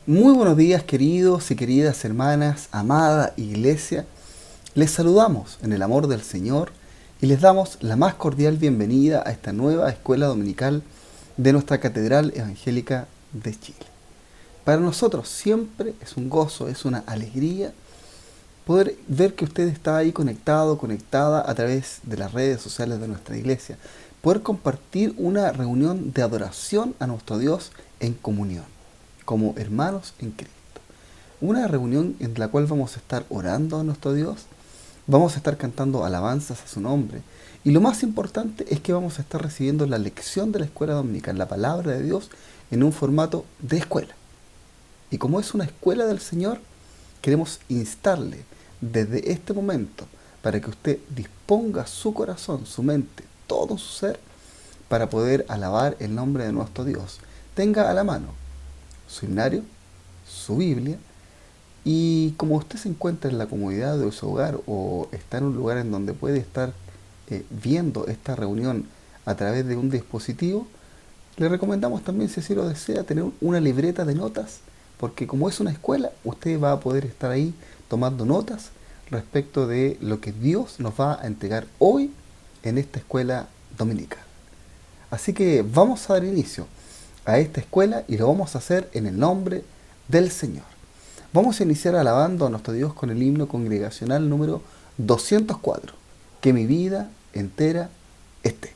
Muy buenos días, queridos y queridas hermanas, amada iglesia. Les saludamos en el amor del Señor y les damos la más cordial bienvenida a esta nueva escuela dominical de nuestra Catedral Evangélica de Chile. Para nosotros siempre es un gozo, es una alegría poder ver que usted está ahí conectado, conectada a través de las redes sociales de nuestra iglesia. Poder compartir una reunión de adoración a nuestro Dios en comunión, como hermanos en Cristo. Una reunión en la cual vamos a estar orando a nuestro Dios, vamos a estar cantando alabanzas a su nombre. Y lo más importante es que vamos a estar recibiendo la lección de la escuela dominical, la palabra de Dios, en un formato de escuela. Y como es una escuela del Señor, queremos instarle desde este momento para que usted disponga su corazón, su mente, todo su ser para poder alabar el nombre de nuestro Dios. Tenga a la mano su himnario, su Biblia, y como usted se encuentra en la comodidad de su hogar o está en un lugar en donde puede estar viendo esta reunión a través de un dispositivo, le recomendamos también, si así lo desea, tener una libreta de notas, porque como es una escuela, usted va a poder estar ahí tomando notas respecto de lo que Dios nos va a entregar hoy en esta escuela dominical. Así que vamos a dar inicio a esta escuela y lo vamos a hacer en el nombre del Señor. Vamos a iniciar alabando a nuestro Dios con el himno congregacional número 204, que mi vida entera esté.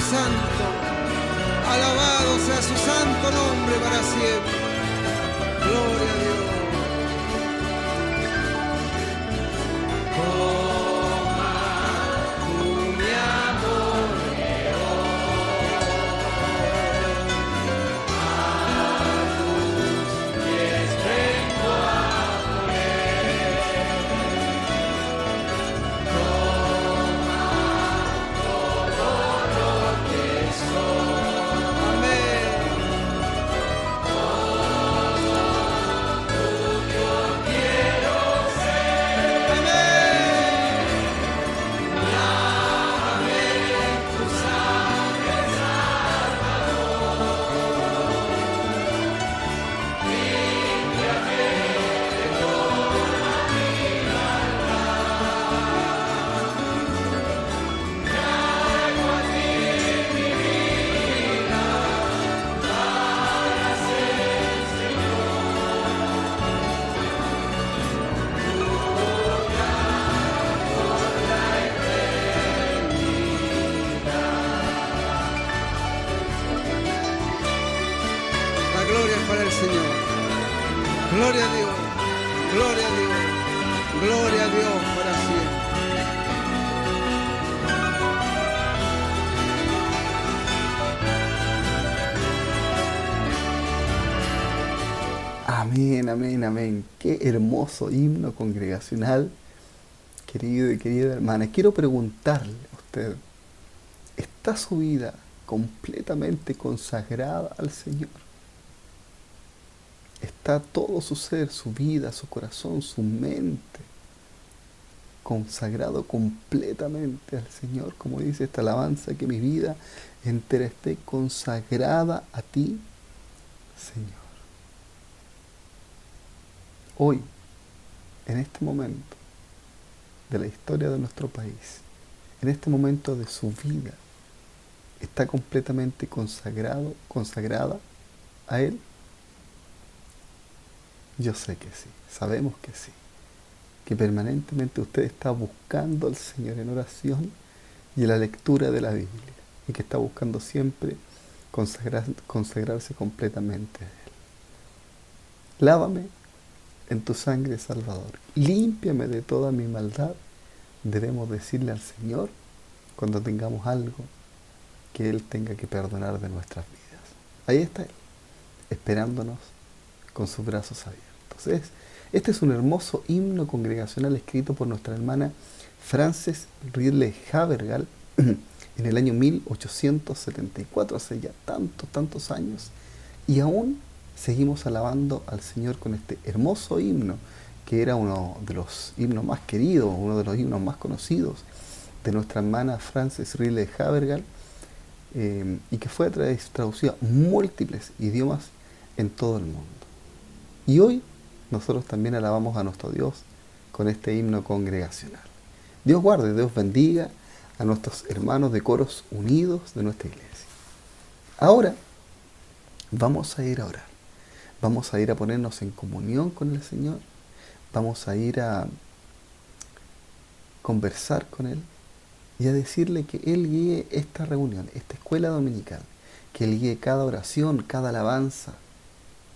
santo. Alabado sea su santo nombre para siempre. Gloria a Dios. Para el Señor. Gloria a Dios, gloria a Dios, gloria a Dios para siempre. Amén, amén, amén. Qué hermoso himno congregacional, querido y querida hermana. Quiero preguntarle a usted, ¿está su vida completamente consagrada al Señor? ¿Está todo su ser, su vida, su corazón, su mente consagrado completamente al Señor? Como dice esta alabanza, que mi vida entera esté consagrada a ti, Señor. Hoy, en este momento de la historia de nuestro país, en este momento de su vida, ¿está completamente consagrado, consagrada a Él? Yo sé que sí, sabemos que sí, que permanentemente usted está buscando al Señor en oración y en la lectura de la Biblia, y que está buscando siempre consagrarse completamente a Él. Lávame en tu sangre, Salvador, límpiame de toda mi maldad, debemos decirle al Señor cuando tengamos algo que Él tenga que perdonar de nuestras vidas. Ahí está Él, esperándonos con sus brazos abiertos. Este es un hermoso himno congregacional escrito por nuestra hermana Frances Ridley Havergal en el año 1874, hace ya tantos años, y aún seguimos alabando al Señor con este hermoso himno, que era uno de los himnos más queridos, uno de los himnos más conocidos de nuestra hermana Frances Ridley Havergal, y que fue traducido a múltiples idiomas en todo el mundo. Y hoy nosotros también alabamos a nuestro Dios con este himno congregacional. Dios guarde, Dios bendiga a nuestros hermanos de Coros Unidos de nuestra iglesia. Ahora vamos a ir a orar. Vamos a ir a ponernos en comunión con el Señor. Vamos a ir a conversar con Él y a decirle que Él guíe esta reunión, esta escuela dominical, que Él guíe cada oración, cada alabanza,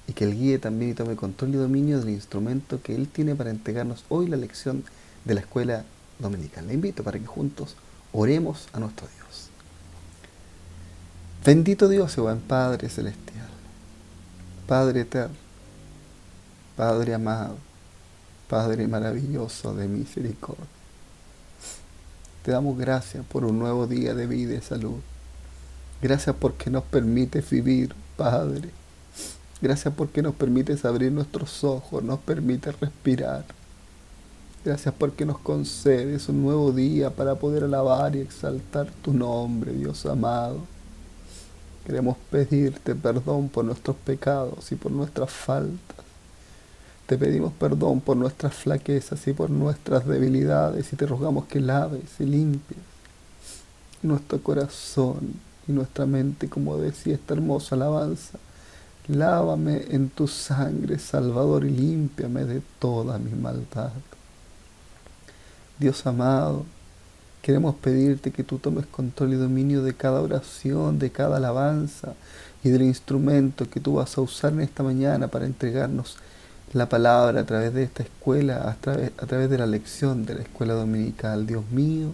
y que Él guíe también y tome control y dominio del instrumento que Él tiene para entregarnos hoy la lección de la escuela dominical. Le invito para que juntos oremos a nuestro Dios. Bendito Dios y buen Padre Celestial, Padre eterno, Padre amado, Padre maravilloso de misericordia. Te damos gracias por un nuevo día de vida y salud. Gracias porque nos permites vivir, Padre. Gracias porque nos permites abrir nuestros ojos, nos permites respirar. Gracias porque nos concedes un nuevo día para poder alabar y exaltar tu nombre, Dios amado. Queremos pedirte perdón por nuestros pecados y por nuestras faltas. Te pedimos perdón por nuestras flaquezas y por nuestras debilidades, y te rogamos que laves y limpies nuestro corazón y nuestra mente, como decía esta hermosa alabanza. Lávame en tu sangre, Salvador, y límpiame de toda mi maldad. Dios amado, Queremos pedirte que tú tomes control y dominio de cada oración, de cada alabanza y del instrumento que tú vas a usar en esta mañana para entregarnos la palabra a través de esta escuela, a través de la lección de la escuela dominical. Dios mío,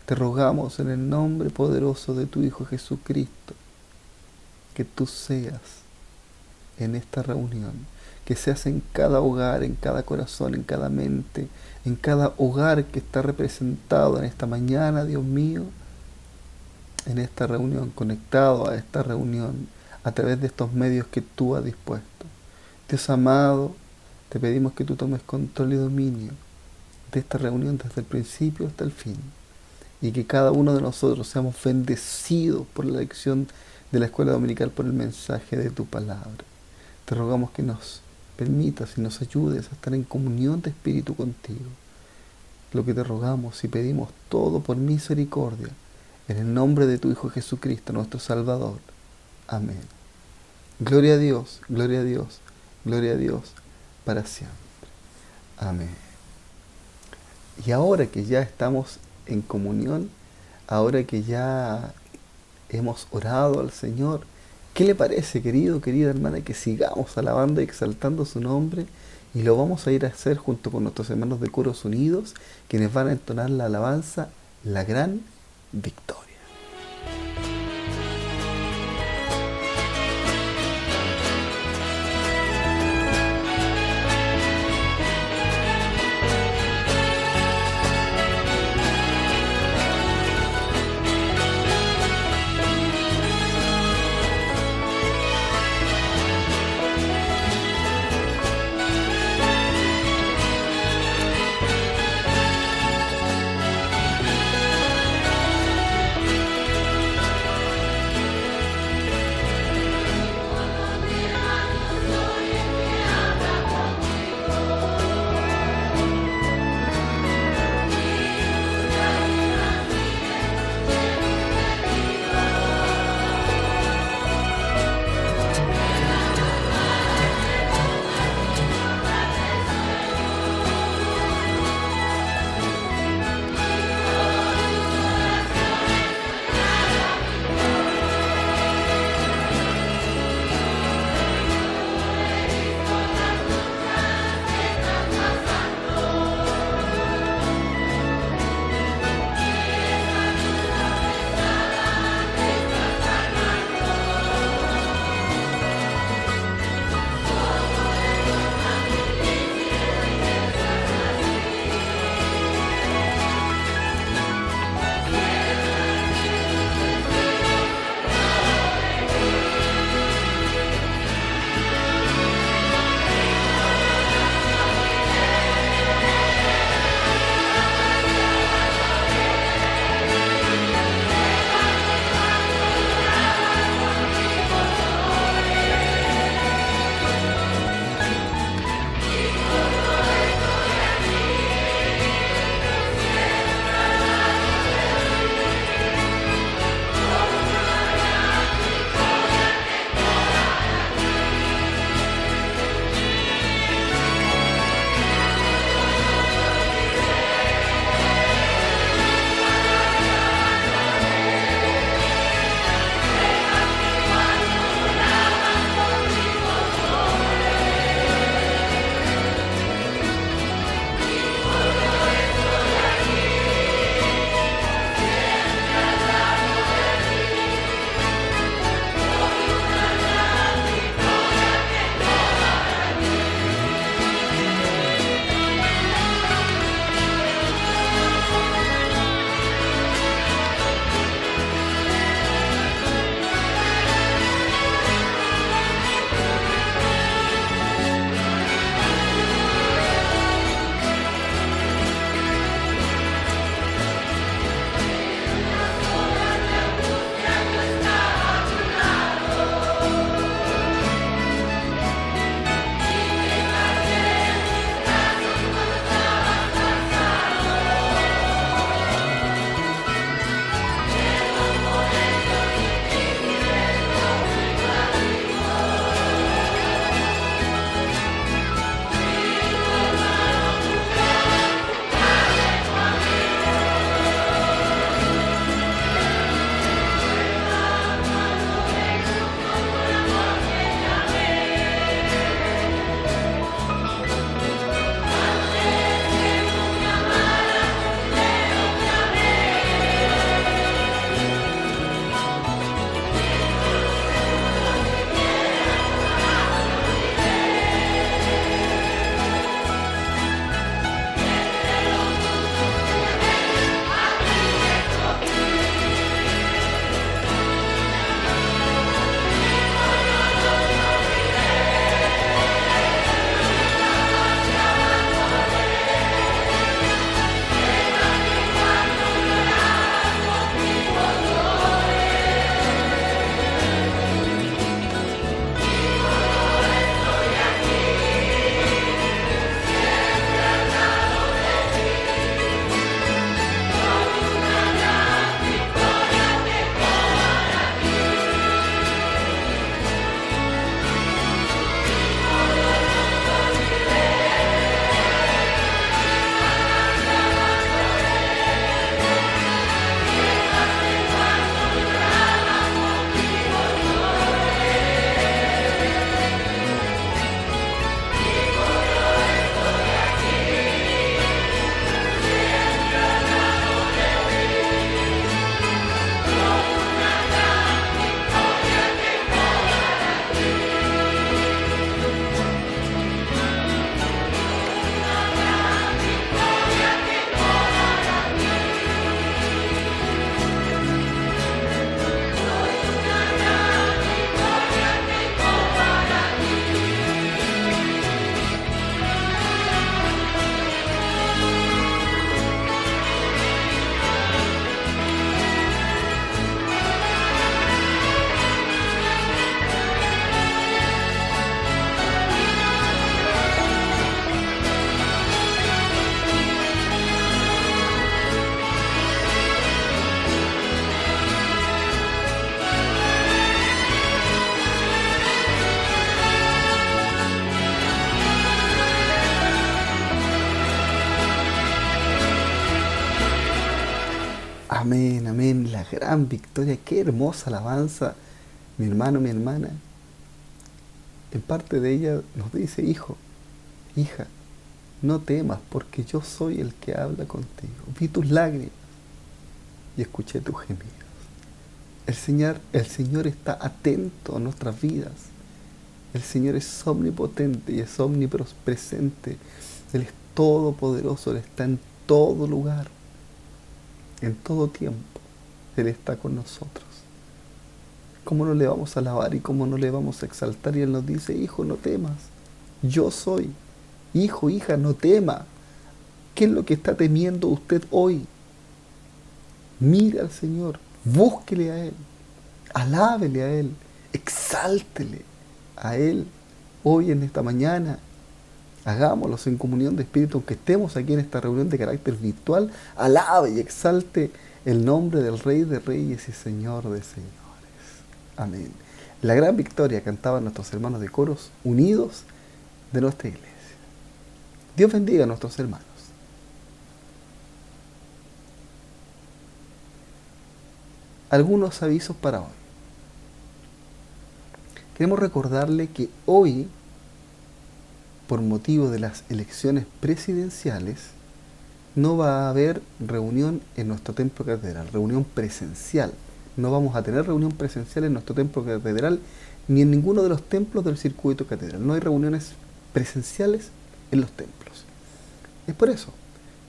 te rogamos en el nombre poderoso de tu Hijo Jesucristo, que tú seas en esta reunión, que seas en cada hogar, en cada corazón, en cada mente, en cada hogar que está representado en esta mañana, Dios mío, en esta reunión, conectado a esta reunión, a través de estos medios que tú has dispuesto. Dios amado, te pedimos que tú tomes control y dominio de esta reunión desde el principio hasta el fin, y que cada uno de nosotros seamos bendecidos por la lección de la escuela dominical, por el mensaje de tu palabra. Te rogamos que nos permitas y nos ayudes a estar en comunión de espíritu contigo. Lo que te rogamos y pedimos todo por misericordia, en el nombre de tu Hijo Jesucristo, nuestro Salvador. Amén. Gloria a Dios, gloria a Dios, gloria a Dios, para siempre. Amén. Y ahora que ya estamos en comunión, ahora que ya hemos orado al Señor, ¿qué le parece, querido, querida hermana, que sigamos alabando y exaltando su nombre? Y lo vamos a ir a hacer junto con nuestros hermanos de Coros Unidos, quienes van a entonar la alabanza, la gran victoria. la gran victoria, qué hermosa alabanza, mi hermano, mi hermana. En parte de ella nos dice, hijo, hija, no temas, porque yo soy el que habla contigo. Vi tus lágrimas y escuché tus gemidos. El Señor está atento a nuestras vidas. El Señor es omnipotente y es omnipresente. Él es todopoderoso, Él está en todo lugar, en todo tiempo. Él está con nosotros. ¿Cómo no le vamos a alabar y cómo no le vamos a exaltar? Y Él nos dice, hijo, no temas, yo soy. Hijo, hija, no tema. ¿Qué es lo que está temiendo usted hoy? Mire al Señor, búsquele a Él, alábele a Él, exáltele a Él hoy en esta mañana. Hagámoslo en comunión de espíritu, aunque estemos aquí en esta reunión de carácter virtual, alabe y exalte el nombre del Rey de Reyes y Señor de Señores. Amén. La gran victoria cantaban nuestros hermanos de coros unidos de nuestra iglesia. Dios bendiga a nuestros hermanos. Algunos avisos para hoy. Queremos recordarle que hoy, por motivo de las elecciones presidenciales, no va a haber reunión en nuestro templo catedral, reunión presencial. No vamos a tener reunión presencial en nuestro templo catedral ni en ninguno de los templos del circuito catedral. No hay reuniones presenciales en los templos. Es por eso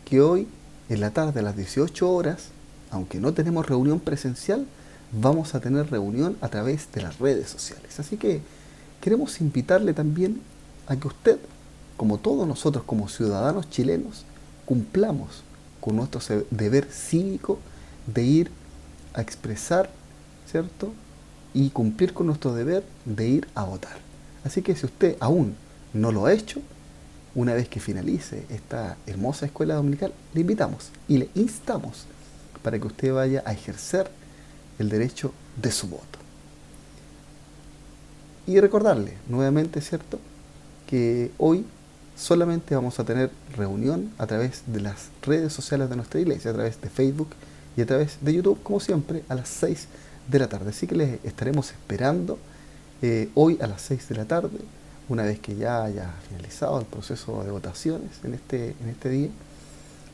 que hoy, en la tarde a las 18 horas, aunque no tenemos reunión presencial, vamos a tener reunión a través de las redes sociales. Así que queremos invitarle también a que usted, como todos nosotros, como ciudadanos chilenos, cumplamos con nuestro deber cívico de ir a expresar, ¿cierto? Y cumplir con nuestro deber de ir a votar. Así que si usted aún no lo ha hecho, una vez que finalice esta hermosa escuela dominical, le invitamos y le instamos para que usted vaya a ejercer el derecho de su voto. Y recordarle nuevamente, ¿cierto?, que hoy solamente vamos a tener reunión a través de las redes sociales de nuestra iglesia, a través de Facebook y a través de YouTube, como siempre, a las 6 de la tarde. Así que les estaremos esperando hoy a las 6 de la tarde, una vez que ya haya finalizado el proceso de votaciones en este día.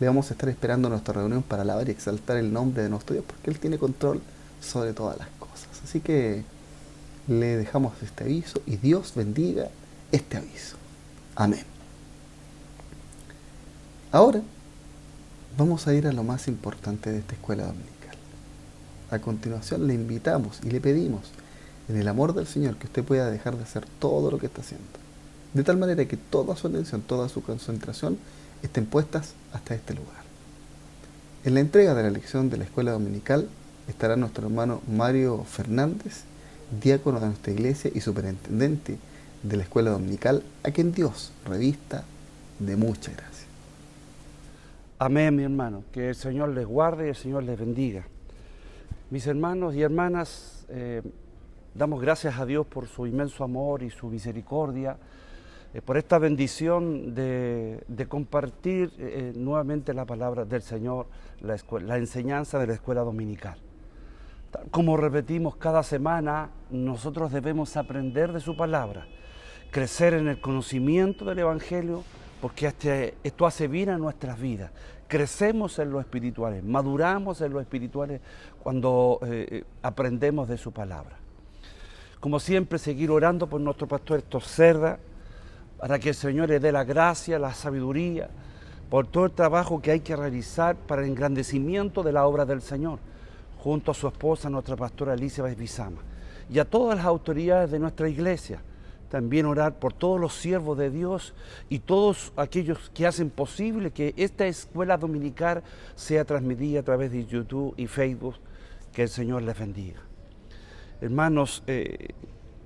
Le vamos a estar esperando nuestra reunión para alabar y exaltar el nombre de nuestro Dios, porque Él tiene control sobre todas las cosas. Así que le dejamos este aviso y Dios bendiga este aviso. Amén. Ahora vamos a ir a lo más importante de esta escuela dominical. A continuación le invitamos y le pedimos, en el amor del Señor, que usted pueda dejar de hacer todo lo que está haciendo, de tal manera que toda su atención, toda su concentración estén puestas hasta este lugar. En la entrega de la lección de la escuela dominical estará nuestro hermano Mario Fernández, diácono de nuestra iglesia y superintendente de la escuela dominical, a quien Dios revista de mucha gracia. Amén, mi hermano. Que el Señor les guarde y el Señor les bendiga. Mis hermanos y hermanas, damos gracias a Dios por su inmenso amor y su misericordia, por esta bendición de compartir nuevamente la palabra del Señor, la enseñanza de la escuela dominical. Como repetimos cada semana, nosotros debemos aprender de su palabra, crecer en el conocimiento del Evangelio, porque esto hace bien a nuestras vidas. Crecemos en lo espirituales, maduramos en lo espirituales cuando aprendemos de su palabra. Como siempre, seguir orando por nuestro pastor Héctor Cerda, para que el Señor le dé la gracia, la sabiduría, por todo el trabajo que hay que realizar para el engrandecimiento de la obra del Señor, junto a su esposa, nuestra pastora Elizabeth Bizama, y a todas las autoridades de nuestra iglesia. También orar por todos los siervos de Dios y todos aquellos que hacen posible que esta escuela dominical sea transmitida a través de YouTube y Facebook. Que el Señor les bendiga. Hermanos,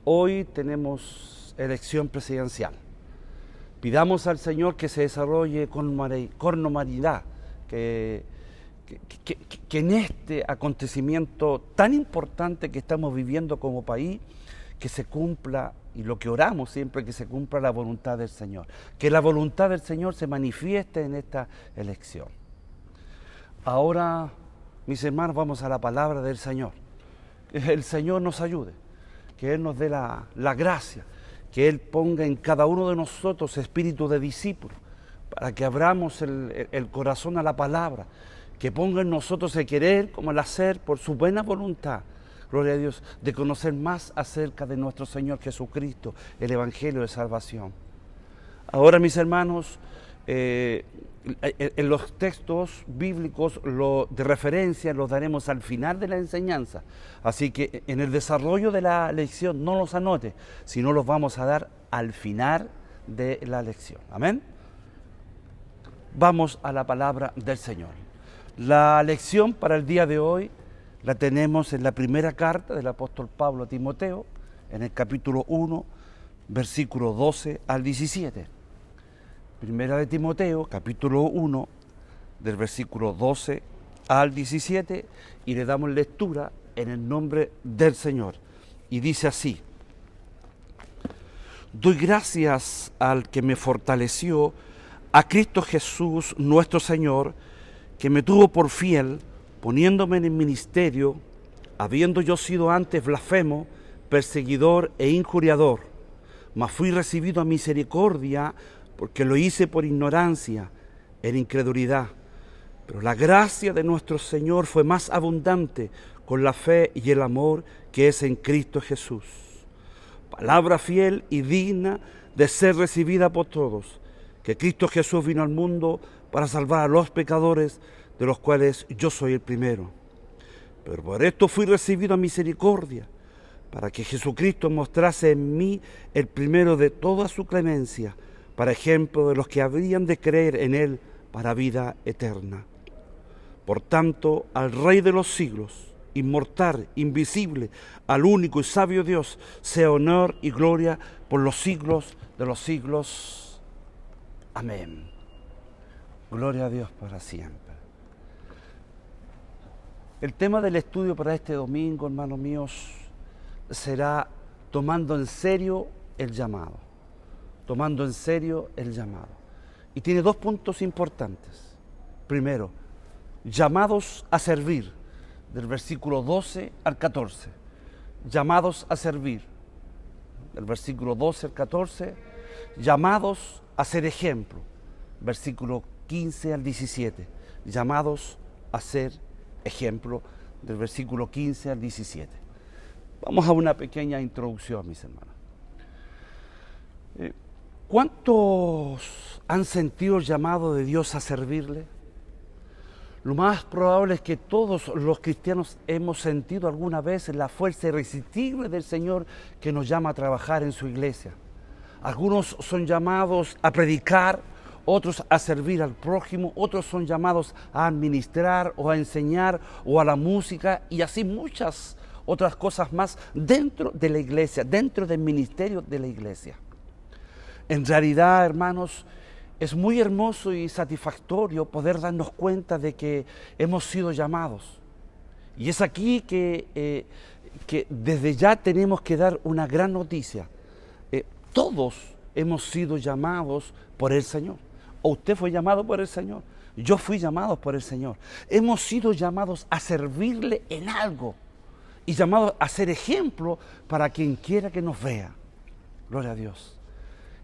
hoy tenemos elección presidencial. Pidamos al Señor que se desarrolle con normalidad, que en este acontecimiento tan importante que estamos viviendo como país, que se cumpla, y lo que oramos siempre, que se cumpla la voluntad del Señor, que la voluntad del Señor se manifieste en esta elección. Ahora Mis hermanos, vamos a la palabra del Señor. El Señor nos ayude, que Él nos dé la gracia, que Él ponga en cada uno de nosotros espíritu de discípulo, para que abramos el corazón a la palabra, que ponga en nosotros el querer como el hacer por su buena voluntad. Gloria a Dios, de conocer más acerca de nuestro Señor Jesucristo, el Evangelio de salvación. Ahora, mis hermanos, en los textos bíblicos de referencia los daremos al final de la enseñanza. Así que en el desarrollo de la lección no los anote, sino los vamos a dar al final de la lección. Amén. Vamos a la palabra del Señor. La lección para el día de hoy la tenemos en la primera carta del apóstol Pablo a Timoteo, en el capítulo 1, versículo 12 al 17. Primera de Timoteo, capítulo 1, del versículo 12 al 17, y le damos lectura en el nombre del Señor. Y dice así: doy gracias al que me fortaleció, a Cristo Jesús nuestro Señor, que me tuvo por fiel, poniéndome en el ministerio, habiendo yo sido antes blasfemo, perseguidor e injuriador, mas fui recibido a misericordia, porque lo hice por ignorancia, en incredulidad. Pero la gracia de nuestro Señor fue más abundante con la fe y el amor que es en Cristo Jesús. Palabra fiel y digna de ser recibida por todos, que Cristo Jesús vino al mundo para salvar a los pecadores, de los cuales yo soy el primero. Pero por esto fui recibido a misericordia, para que Jesucristo mostrase en mí el primero de toda su clemencia, para ejemplo de los que habrían de creer en Él para vida eterna. Por tanto, al Rey de los siglos, inmortal, invisible, al único y sabio Dios, sea honor y gloria por los siglos de los siglos. Amén. Gloria a Dios para siempre. El tema del estudio para este domingo, hermanos míos, será tomando en serio el llamado. Tomando en serio el llamado. Y tiene dos puntos importantes. Primero, llamados a servir, del versículo 12 al 14. Llamados a servir, del versículo 12 al 14. Llamados a ser ejemplo, versículo 15 al 17. Llamados a ser ejemplo, del versículo 15 al 17. Vamos a una pequeña introducción, mis hermanos. ¿Cuántos han sentido el llamado de Dios a servirle? Lo más probable es que todos los cristianos hemos sentido alguna vez la fuerza irresistible del Señor que nos llama a trabajar en su iglesia. Algunos son llamados a predicar, otros a servir al prójimo, otros son llamados a administrar o a enseñar o a la música y así muchas otras cosas más dentro de la iglesia, dentro del ministerio de la iglesia. En realidad, hermanos, es muy hermoso y satisfactorio poder darnos cuenta de que hemos sido llamados. Y es aquí que desde ya tenemos que dar una gran noticia. Todos hemos sido llamados por el Señor. O usted fue llamado por el Señor. Yo fui llamado por el Señor. Hemos sido llamados a servirle en algo. Y llamados a ser ejemplo para quien quiera que nos vea. Gloria a Dios.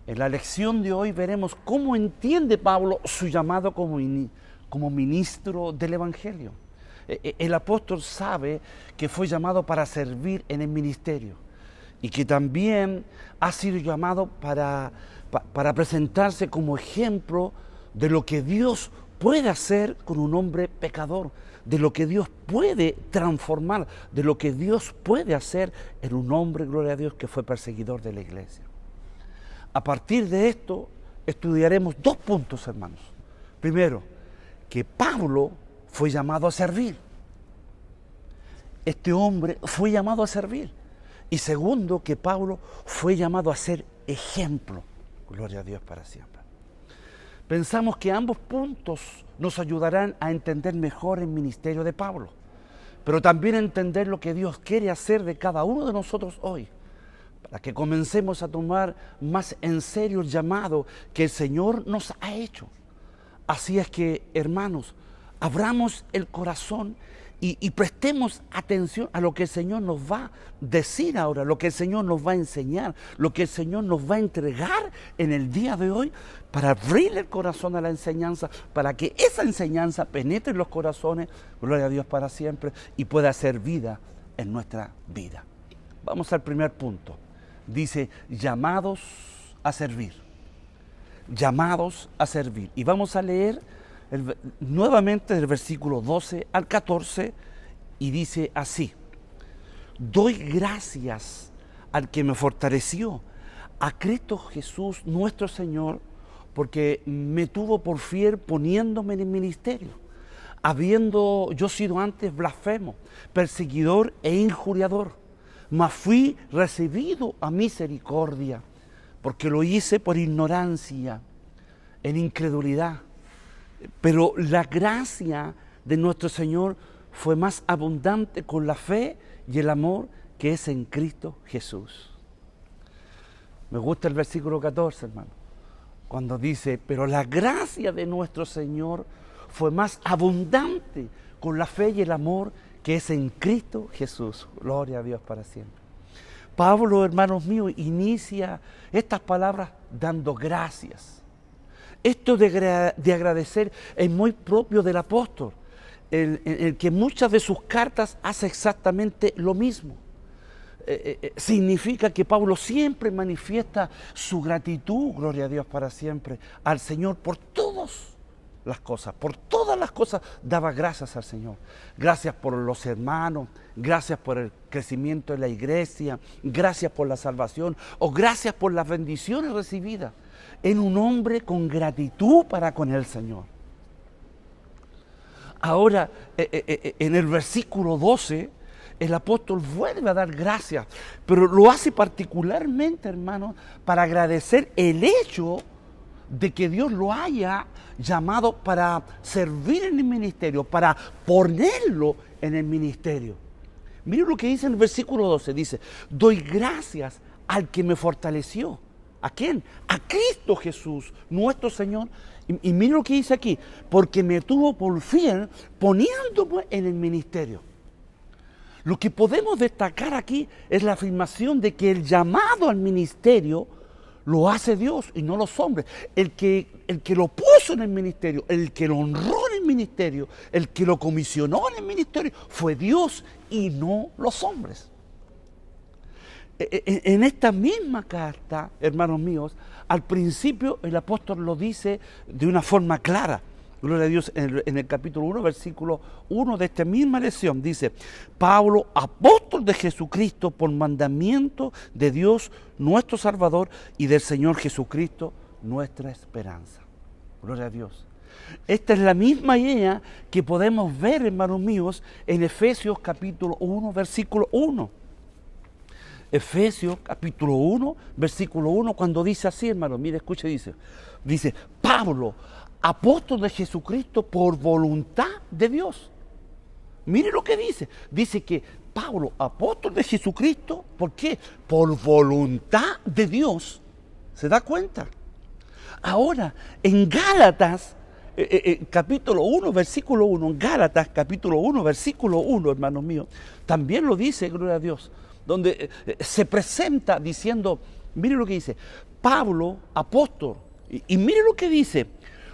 En la lección de hoy veremos cómo entiende Pablo su llamado como ministro del Evangelio. El apóstol sabe que fue llamado para servir en el ministerio y que también ha sido llamado para presentarse como ejemplo de lo que Dios puede hacer con un hombre pecador, de lo que Dios puede transformar, de lo que Dios puede hacer en un hombre, gloria a Dios, que fue perseguidor de la iglesia. A partir de esto estudiaremos dos puntos, hermanos. Primero, que Pablo fue llamado a servir. Este hombre fue llamado a servir. Y segundo, que Pablo fue llamado a ser ejemplo. Gloria a Dios para siempre. Pensamos que ambos puntos nos ayudarán a entender mejor el ministerio de Pablo, pero también a entender lo que Dios quiere hacer de cada uno de nosotros hoy, para que comencemos a tomar más en serio el llamado que el Señor nos ha hecho. Así es que, hermanos, abramos el corazón y prestemos atención a lo que el Señor nos va a decir ahora, lo que el Señor nos va a enseñar, lo que el Señor nos va a entregar en el día de hoy, para abrirle el corazón a la enseñanza, para que esa enseñanza penetre en los corazones, gloria a Dios para siempre, y pueda hacer vida en nuestra vida. Vamos al primer punto. Dice, llamados a servir. Llamados a servir. Y vamos a leer nuevamente del versículo 12 al 14, y dice así: doy gracias al que me fortaleció, a Cristo Jesús nuestro Señor, porque me tuvo por fiel poniéndome en el ministerio, habiendo yo sido antes blasfemo, perseguidor e injuriador, mas fui recibido a misericordia, porque lo hice por ignorancia, en incredulidad. Pero la gracia de nuestro Señor fue más abundante con la fe y el amor que es en Cristo Jesús. Me gusta el versículo 14, hermano, cuando dice, pero la gracia de nuestro Señor fue más abundante con la fe y el amor que es en Cristo Jesús. Gloria a Dios para siempre. Pablo, hermanos míos, inicia estas palabras dando gracias. Esto de agradecer es muy propio del apóstol, el que muchas de sus cartas hace exactamente lo mismo. Significa que Pablo siempre manifiesta su gratitud, gloria a Dios para siempre, al Señor por todas las cosas daba gracias al Señor. Gracias por los hermanos, gracias por el crecimiento de la iglesia, gracias por la salvación o gracias por las bendiciones recibidas en un hombre con gratitud para con el Señor. Ahora, en el versículo 12, el apóstol vuelve a dar gracias, pero lo hace particularmente, hermano, para agradecer el hecho de que Dios lo haya llamado para servir en el ministerio, para ponerlo en el ministerio. Miren lo que dice en el versículo 12, dice, doy gracias al que me fortaleció. ¿A quién? A Cristo Jesús, nuestro Señor. Y miren lo que dice aquí, porque me tuvo por fiel poniéndome en el ministerio. Lo que podemos destacar aquí es la afirmación de que el llamado al ministerio lo hace Dios y no los hombres. El que lo puso en el ministerio, el que lo honró en el ministerio, el que lo comisionó en el ministerio, fue Dios y no los hombres. En esta misma carta, hermanos míos, al principio el apóstol lo dice de una forma clara. Gloria a Dios, en el capítulo 1, versículo 1 de esta misma lección, dice, Pablo, apóstol de Jesucristo, por mandamiento de Dios, nuestro Salvador, y del Señor Jesucristo, nuestra esperanza. Gloria a Dios. Esta es la misma idea que podemos ver, hermanos míos, en Efesios capítulo 1, versículo 1. Efesios capítulo 1, versículo 1, cuando dice así, hermano, mire, escuche, dice, Pablo, apóstol de Jesucristo por voluntad de Dios. Mire lo que dice que Pablo, apóstol de Jesucristo, ¿por qué? Por voluntad de Dios. ¿Se da cuenta? Ahora, en Gálatas, capítulo 1, versículo 1, en Gálatas, capítulo 1, versículo 1, hermanos míos, también lo dice, gloria a Dios, donde se presenta diciendo, mire lo que dice, Pablo, apóstol, y mire lo que dice,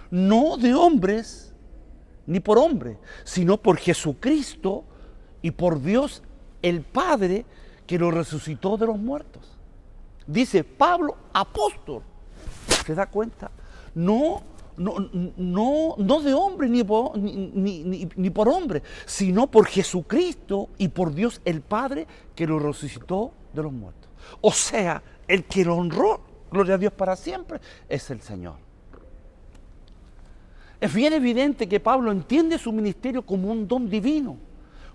no de hombres ni por hombre, sino por Jesucristo y por Dios el Padre que lo resucitó de los muertos. Dice Pablo, apóstol. ¿Se da cuenta? No de hombre ni por hombre, sino por Jesucristo y por Dios el Padre que lo resucitó de los muertos. O sea, el que lo honró, gloria a Dios para siempre, es el Señor. Es bien evidente que Pablo entiende su ministerio como un don divino,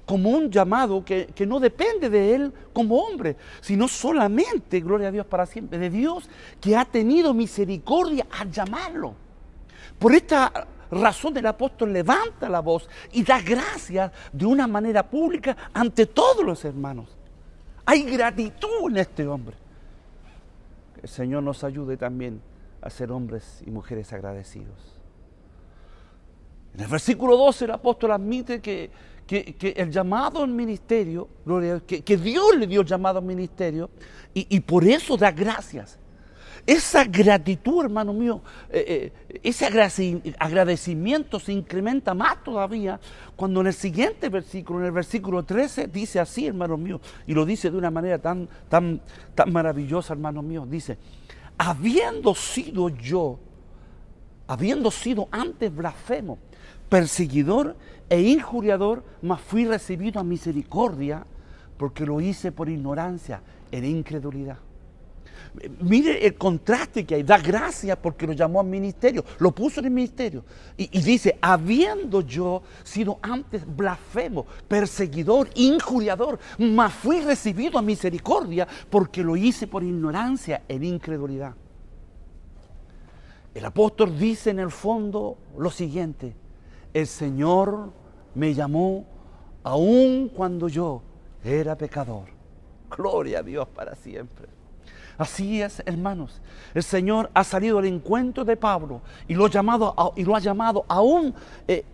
como un llamado que no depende de él como hombre, sino solamente, gloria a Dios para siempre, de Dios que ha tenido misericordia al llamarlo. Por esta razón el apóstol levanta la voz y da gracias de una manera pública ante todos los hermanos. Hay gratitud en este hombre. Que el Señor nos ayude también a ser hombres y mujeres agradecidos. En el versículo 12 el apóstol admite que que el llamado al ministerio, gloria a Dios, que Dios le dio el llamado al ministerio, y por eso da gracias. Esa gratitud, hermano mío, ese agradecimiento se incrementa más todavía cuando en el siguiente versículo, en el versículo 13, dice así, hermano mío, y lo dice de una manera tan maravillosa, hermano mío, dice: habiendo sido antes blasfemo, perseguidor e injuriador, mas fui recibido a misericordia, porque lo hice por ignorancia, en incredulidad. Mire el contraste que hay, da gracia porque lo llamó al ministerio, lo puso en el ministerio. Y dice: habiendo yo sido antes blasfemo, perseguidor, injuriador, mas fui recibido a misericordia porque lo hice por ignorancia, en incredulidad. El apóstol dice en el fondo lo siguiente: el Señor me llamó aun cuando yo era pecador. Gloria a Dios para siempre. Así es, hermanos. El Señor ha salido al encuentro de Pablo y lo ha llamado aún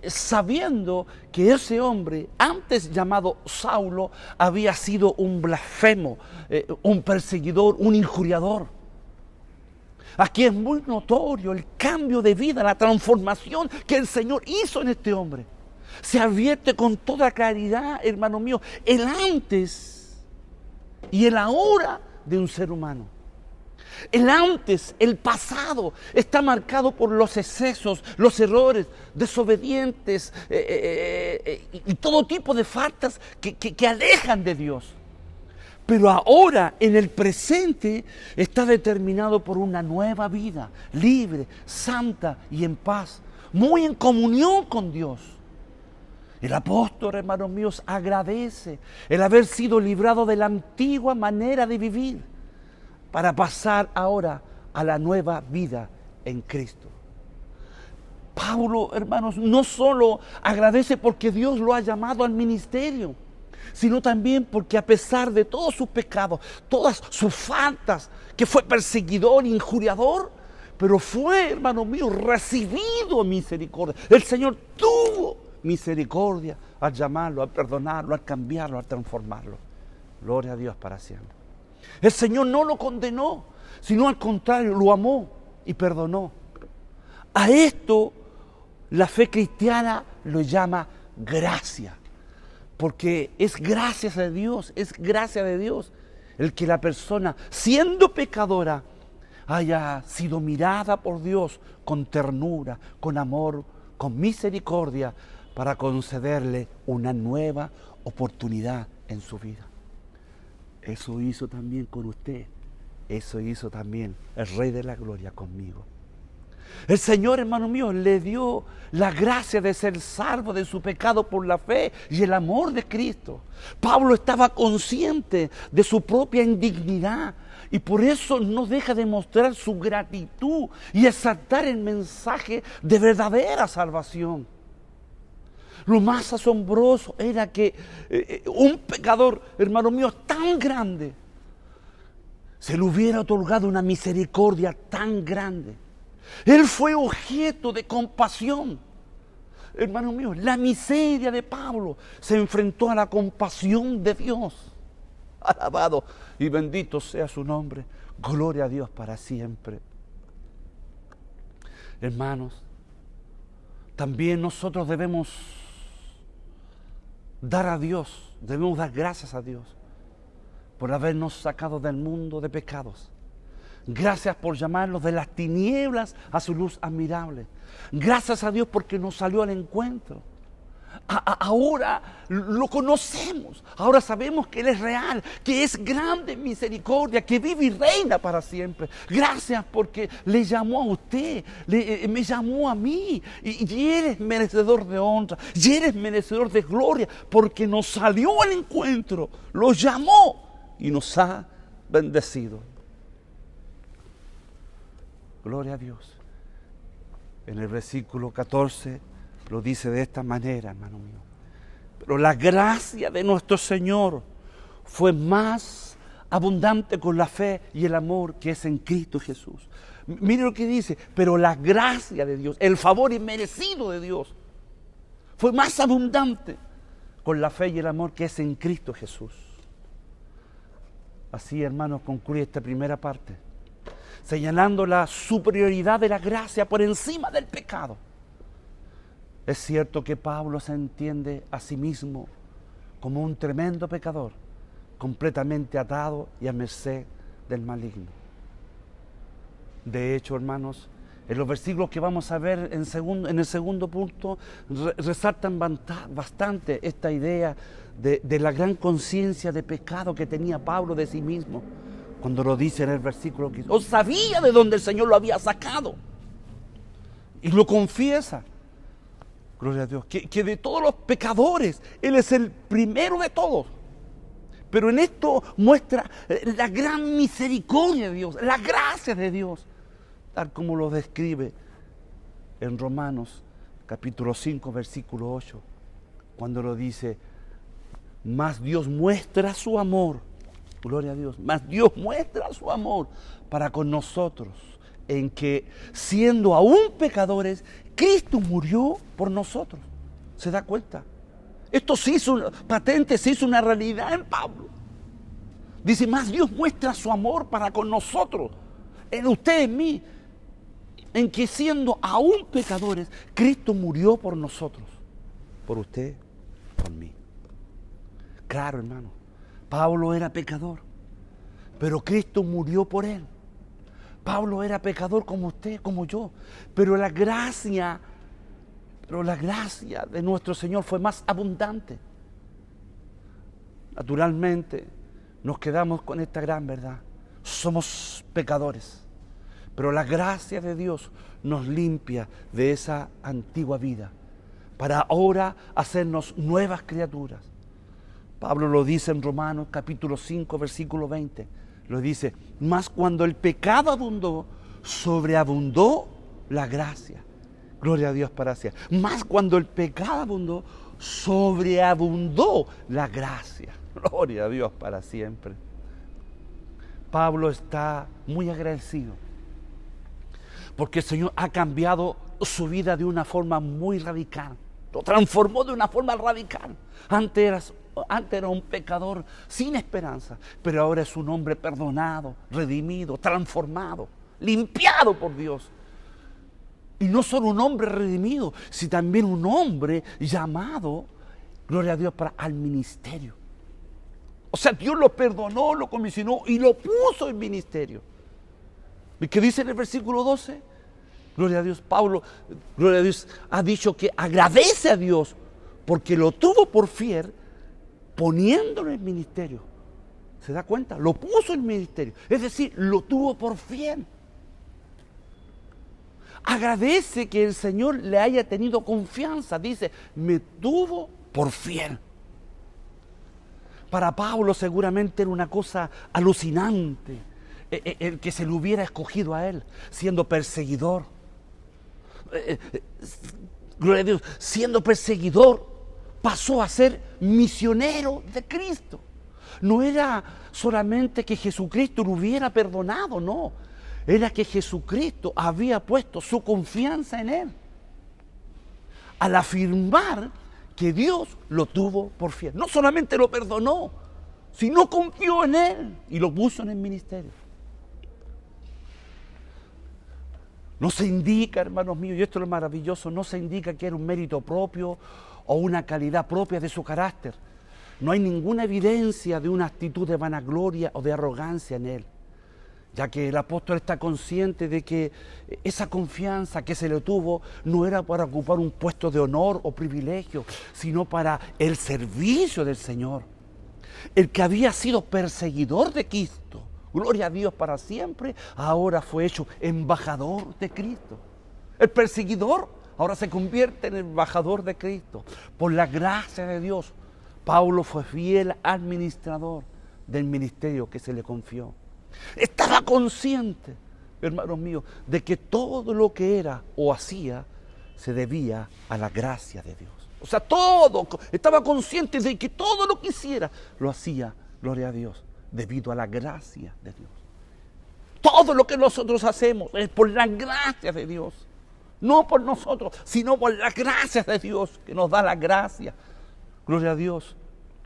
sabiendo que ese hombre, antes llamado Saulo, había sido un blasfemo, un perseguidor, un injuriador. Aquí es muy notorio el cambio de vida, la transformación que el Señor hizo en este hombre. Se advierte con toda claridad, hermano mío, el antes y el ahora de un ser humano. El antes, el pasado, está marcado por los excesos, los errores, desobedientes y todo tipo de faltas que alejan de Dios. Pero ahora, en el presente, está determinado por una nueva vida, libre, santa y en paz, muy en comunión con Dios. El apóstol, hermanos míos, agradece el haber sido librado de la antigua manera de vivir para pasar ahora a la nueva vida en Cristo. Pablo, hermanos, no solo agradece porque Dios lo ha llamado al ministerio, sino también porque a pesar de todos sus pecados, todas sus faltas, que fue perseguidor, injuriador, pero fue, hermano mío, recibido en misericordia. El Señor tuvo misericordia al llamarlo, al perdonarlo, al cambiarlo, al transformarlo. Gloria a Dios para siempre. El Señor no lo condenó, sino al contrario, lo amó y perdonó. A esto la fe cristiana lo llama gracia, porque es gracias a Dios, es gracia de Dios el que la persona, siendo pecadora, haya sido mirada por Dios con ternura, con amor, con misericordia, para concederle una nueva oportunidad en su vida. Eso hizo también con usted, eso hizo también el Rey de la Gloria conmigo. El Señor, hermano mío, le dio la gracia de ser salvo de su pecado por la fe y el amor de Cristo. Pablo estaba consciente de su propia indignidad y por eso no deja de mostrar su gratitud y exaltar el mensaje de verdadera salvación. Lo más asombroso era que un pecador, hermano mío, tan grande, se le hubiera otorgado una misericordia tan grande. Él fue objeto de compasión. Hermano mío, la miseria de Pablo se enfrentó a la compasión de Dios. Alabado y bendito sea su nombre. Gloria a Dios para siempre. Hermanos, también nosotros debemos debemos dar gracias a Dios por habernos sacado del mundo de pecados. Gracias por llamarnos de las tinieblas a su luz admirable. Gracias a Dios porque nos salió al encuentro. Ahora lo conocemos, ahora sabemos que Él es real, que es grande en misericordia, que vive y reina para siempre. Gracias porque le llamó a usted, me llamó a mí, y Él es merecedor de honra, y Él es merecedor de gloria, porque nos salió al encuentro, lo llamó y nos ha bendecido. Gloria a Dios. En el versículo 14 lo dice de esta manera, hermano mío. Pero la gracia de nuestro Señor fue más abundante con la fe y el amor que es en Cristo Jesús. Mire lo que dice, pero la gracia de Dios, el favor inmerecido de Dios, fue más abundante con la fe y el amor que es en Cristo Jesús. Así, hermanos, concluye esta primera parte, señalando la superioridad de la gracia por encima del pecado. Es cierto que Pablo se entiende a sí mismo como un tremendo pecador, completamente atado y a merced del maligno. De hecho, hermanos, en los versículos que vamos a ver en el segundo punto, resaltan bastante esta idea de la gran conciencia de pecado que tenía Pablo de sí mismo, cuando lo dice en el versículo 15. O sabía de dónde el Señor lo había sacado, y lo confiesa. Gloria a Dios, que de todos los pecadores, Él es el primero de todos. Pero en esto muestra la gran misericordia de Dios, la gracia de Dios, tal como lo describe en Romanos capítulo 5, versículo 8, cuando lo dice: mas Dios muestra su amor, gloria a Dios, mas Dios muestra su amor para con nosotros, en que, siendo aún pecadores, Cristo murió por nosotros. ¿Se da cuenta? Esto se hizo patente, se hizo una realidad en Pablo. Dice: más Dios muestra su amor para con nosotros, en usted, en mí, en que siendo aún pecadores, Cristo murió por nosotros, por usted, por mí. Claro, hermano, Pablo era pecador, pero Cristo murió por él. Pablo era pecador como usted, como yo, pero la gracia de nuestro Señor fue más abundante. Naturalmente, nos quedamos con esta gran verdad: somos pecadores, pero la gracia de Dios nos limpia de esa antigua vida para ahora hacernos nuevas criaturas. Pablo lo dice en Romanos capítulo 5, versículo 20. Lo dice: mas cuando el pecado abundó, sobreabundó la gracia. Gloria a Dios para siempre. Mas cuando el pecado abundó, sobreabundó la gracia. Gloria a Dios para siempre. Pablo está muy agradecido porque el Señor ha cambiado su vida de una forma muy radical. Lo transformó de una forma radical. Antes era un pecador sin esperanza, pero ahora es un hombre perdonado, redimido, transformado, limpiado por Dios. Y no solo un hombre redimido, sino también un hombre llamado, gloria a Dios, al ministerio. O sea, Dios lo perdonó, lo comisionó y lo puso en ministerio. ¿Y qué dice en el versículo 12? Gloria a Dios, Pablo, gloria a Dios, ha dicho que agradece a Dios porque lo tuvo por fiel, poniéndolo en ministerio. ¿Se da cuenta? Lo puso en ministerio. Es decir, lo tuvo por fiel. Agradece que el Señor le haya tenido confianza. Dice: me tuvo por fiel. Para Pablo seguramente era una cosa alucinante el que se lo hubiera escogido a él, siendo perseguidor. Gloria a Dios, siendo perseguidor, pasó a ser misionero de Cristo. No era solamente que Jesucristo lo hubiera perdonado, no. Era que Jesucristo había puesto su confianza en él, al afirmar que Dios lo tuvo por fiel. No solamente lo perdonó, sino confió en él y lo puso en el ministerio. No se indica, hermanos míos, y esto es lo maravilloso, no se indica que era un mérito propio o una calidad propia de su carácter. No hay ninguna evidencia de una actitud de vanagloria o de arrogancia en él, ya que el apóstol está consciente de que esa confianza que se le tuvo no era para ocupar un puesto de honor o privilegio, sino para el servicio del Señor. El que había sido perseguidor de Cristo, gloria a Dios para siempre, ahora fue hecho embajador de Cristo. El perseguidor ahora se convierte en embajador de Cristo. Por la gracia de Dios, Pablo fue fiel administrador del ministerio que se le confió. Estaba consciente, hermanos míos, de que todo lo que era o hacía se debía a la gracia de Dios. O sea, estaba consciente de que todo lo que hiciera lo hacía, gloria a Dios, debido a la gracia de Dios. Todo lo que nosotros hacemos es por la gracia de Dios. No por nosotros, sino por la gracia de Dios, que nos da la gracia. gloria a Dios,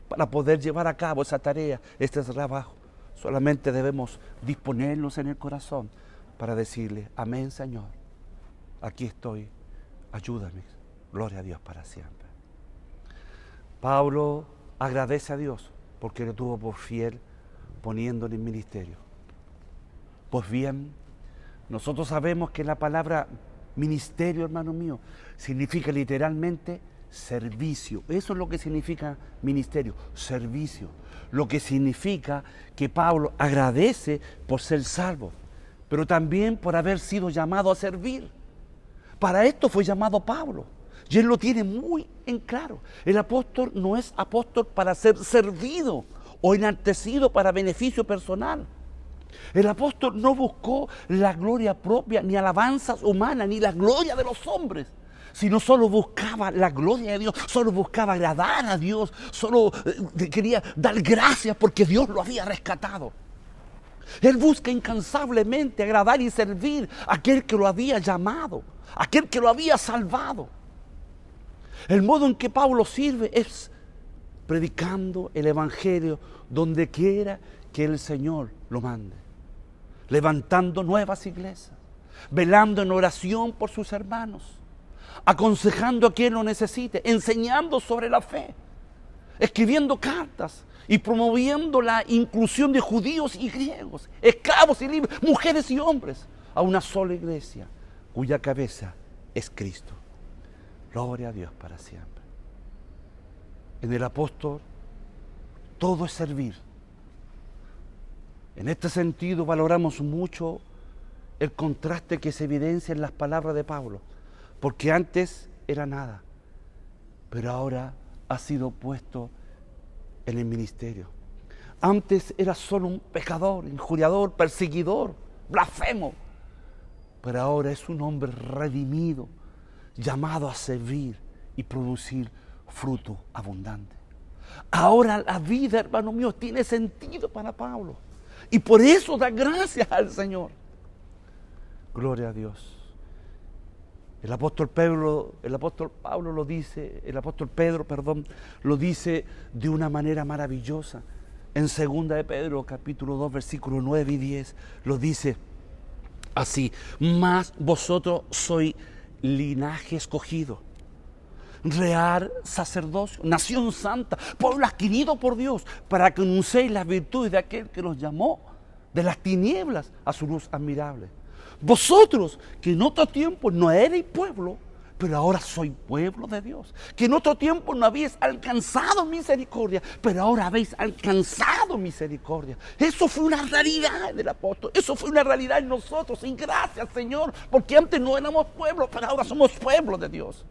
para poder llevar a cabo esa tarea, este trabajo. Solamente debemos disponernos en el corazón para decirle, amén, Señor, aquí estoy, ayúdame, gloria a Dios para siempre. Pablo agradece a Dios porque le tuvo por fiel poniéndole en ministerio. Pues bien, nosotros sabemos que la palabra ministerio, hermano mío, significa literalmente servicio. Eso es lo que significa ministerio, servicio. Lo que significa que Pablo agradece por ser salvo, pero también por haber sido llamado a servir. Para esto fue llamado Pablo. Y él lo tiene muy en claro. El apóstol no es apóstol para ser servido o enaltecido para beneficio personal. El apóstol no buscó la gloria propia, ni alabanzas humanas, ni la gloria de los hombres, sino solo buscaba la gloria de Dios, solo buscaba agradar a Dios, solo quería dar gracias porque Dios lo había rescatado. Él busca incansablemente agradar y servir a aquel que lo había llamado, a aquel que lo había salvado. El modo en que Pablo sirve es predicando el evangelio donde quiera que el Señor lo mande, levantando nuevas iglesias, velando en oración por sus hermanos, aconsejando a quien lo necesite, enseñando sobre la fe, escribiendo cartas y promoviendo la inclusión de judíos y griegos, esclavos y libres, mujeres y hombres, a una sola iglesia cuya cabeza es Cristo. Gloria a Dios para siempre. En el apóstol todo es servir. En este sentido valoramos mucho el contraste que se evidencia en las palabras de Pablo, porque antes era nada, pero ahora ha sido puesto en el ministerio. Antes era solo un pecador, injuriador, perseguidor, blasfemo, pero ahora es un hombre redimido, llamado a servir y producir fruto abundante. Ahora la vida, hermano mío, tiene sentido para Pablo. Y por eso da gracias al Señor. Gloria a Dios. El apóstol Pedro lo dice de una manera maravillosa. En 2 de Pedro, capítulo 2, versículos 9 y 10, lo dice así: mas vosotros sois linaje escogido, real sacerdocio, nación santa, pueblo adquirido por Dios, para que anunciéis las virtudes de aquel que los llamó de las tinieblas a su luz admirable. Vosotros, que en otro tiempo no erais pueblo, pero ahora sois pueblo de Dios. Que en otro tiempo no habéis alcanzado misericordia, pero ahora habéis alcanzado misericordia. Eso fue una realidad del apóstol. Eso fue una realidad en nosotros. Y gracias, Señor, porque antes no éramos pueblo, pero ahora somos pueblo de Dios.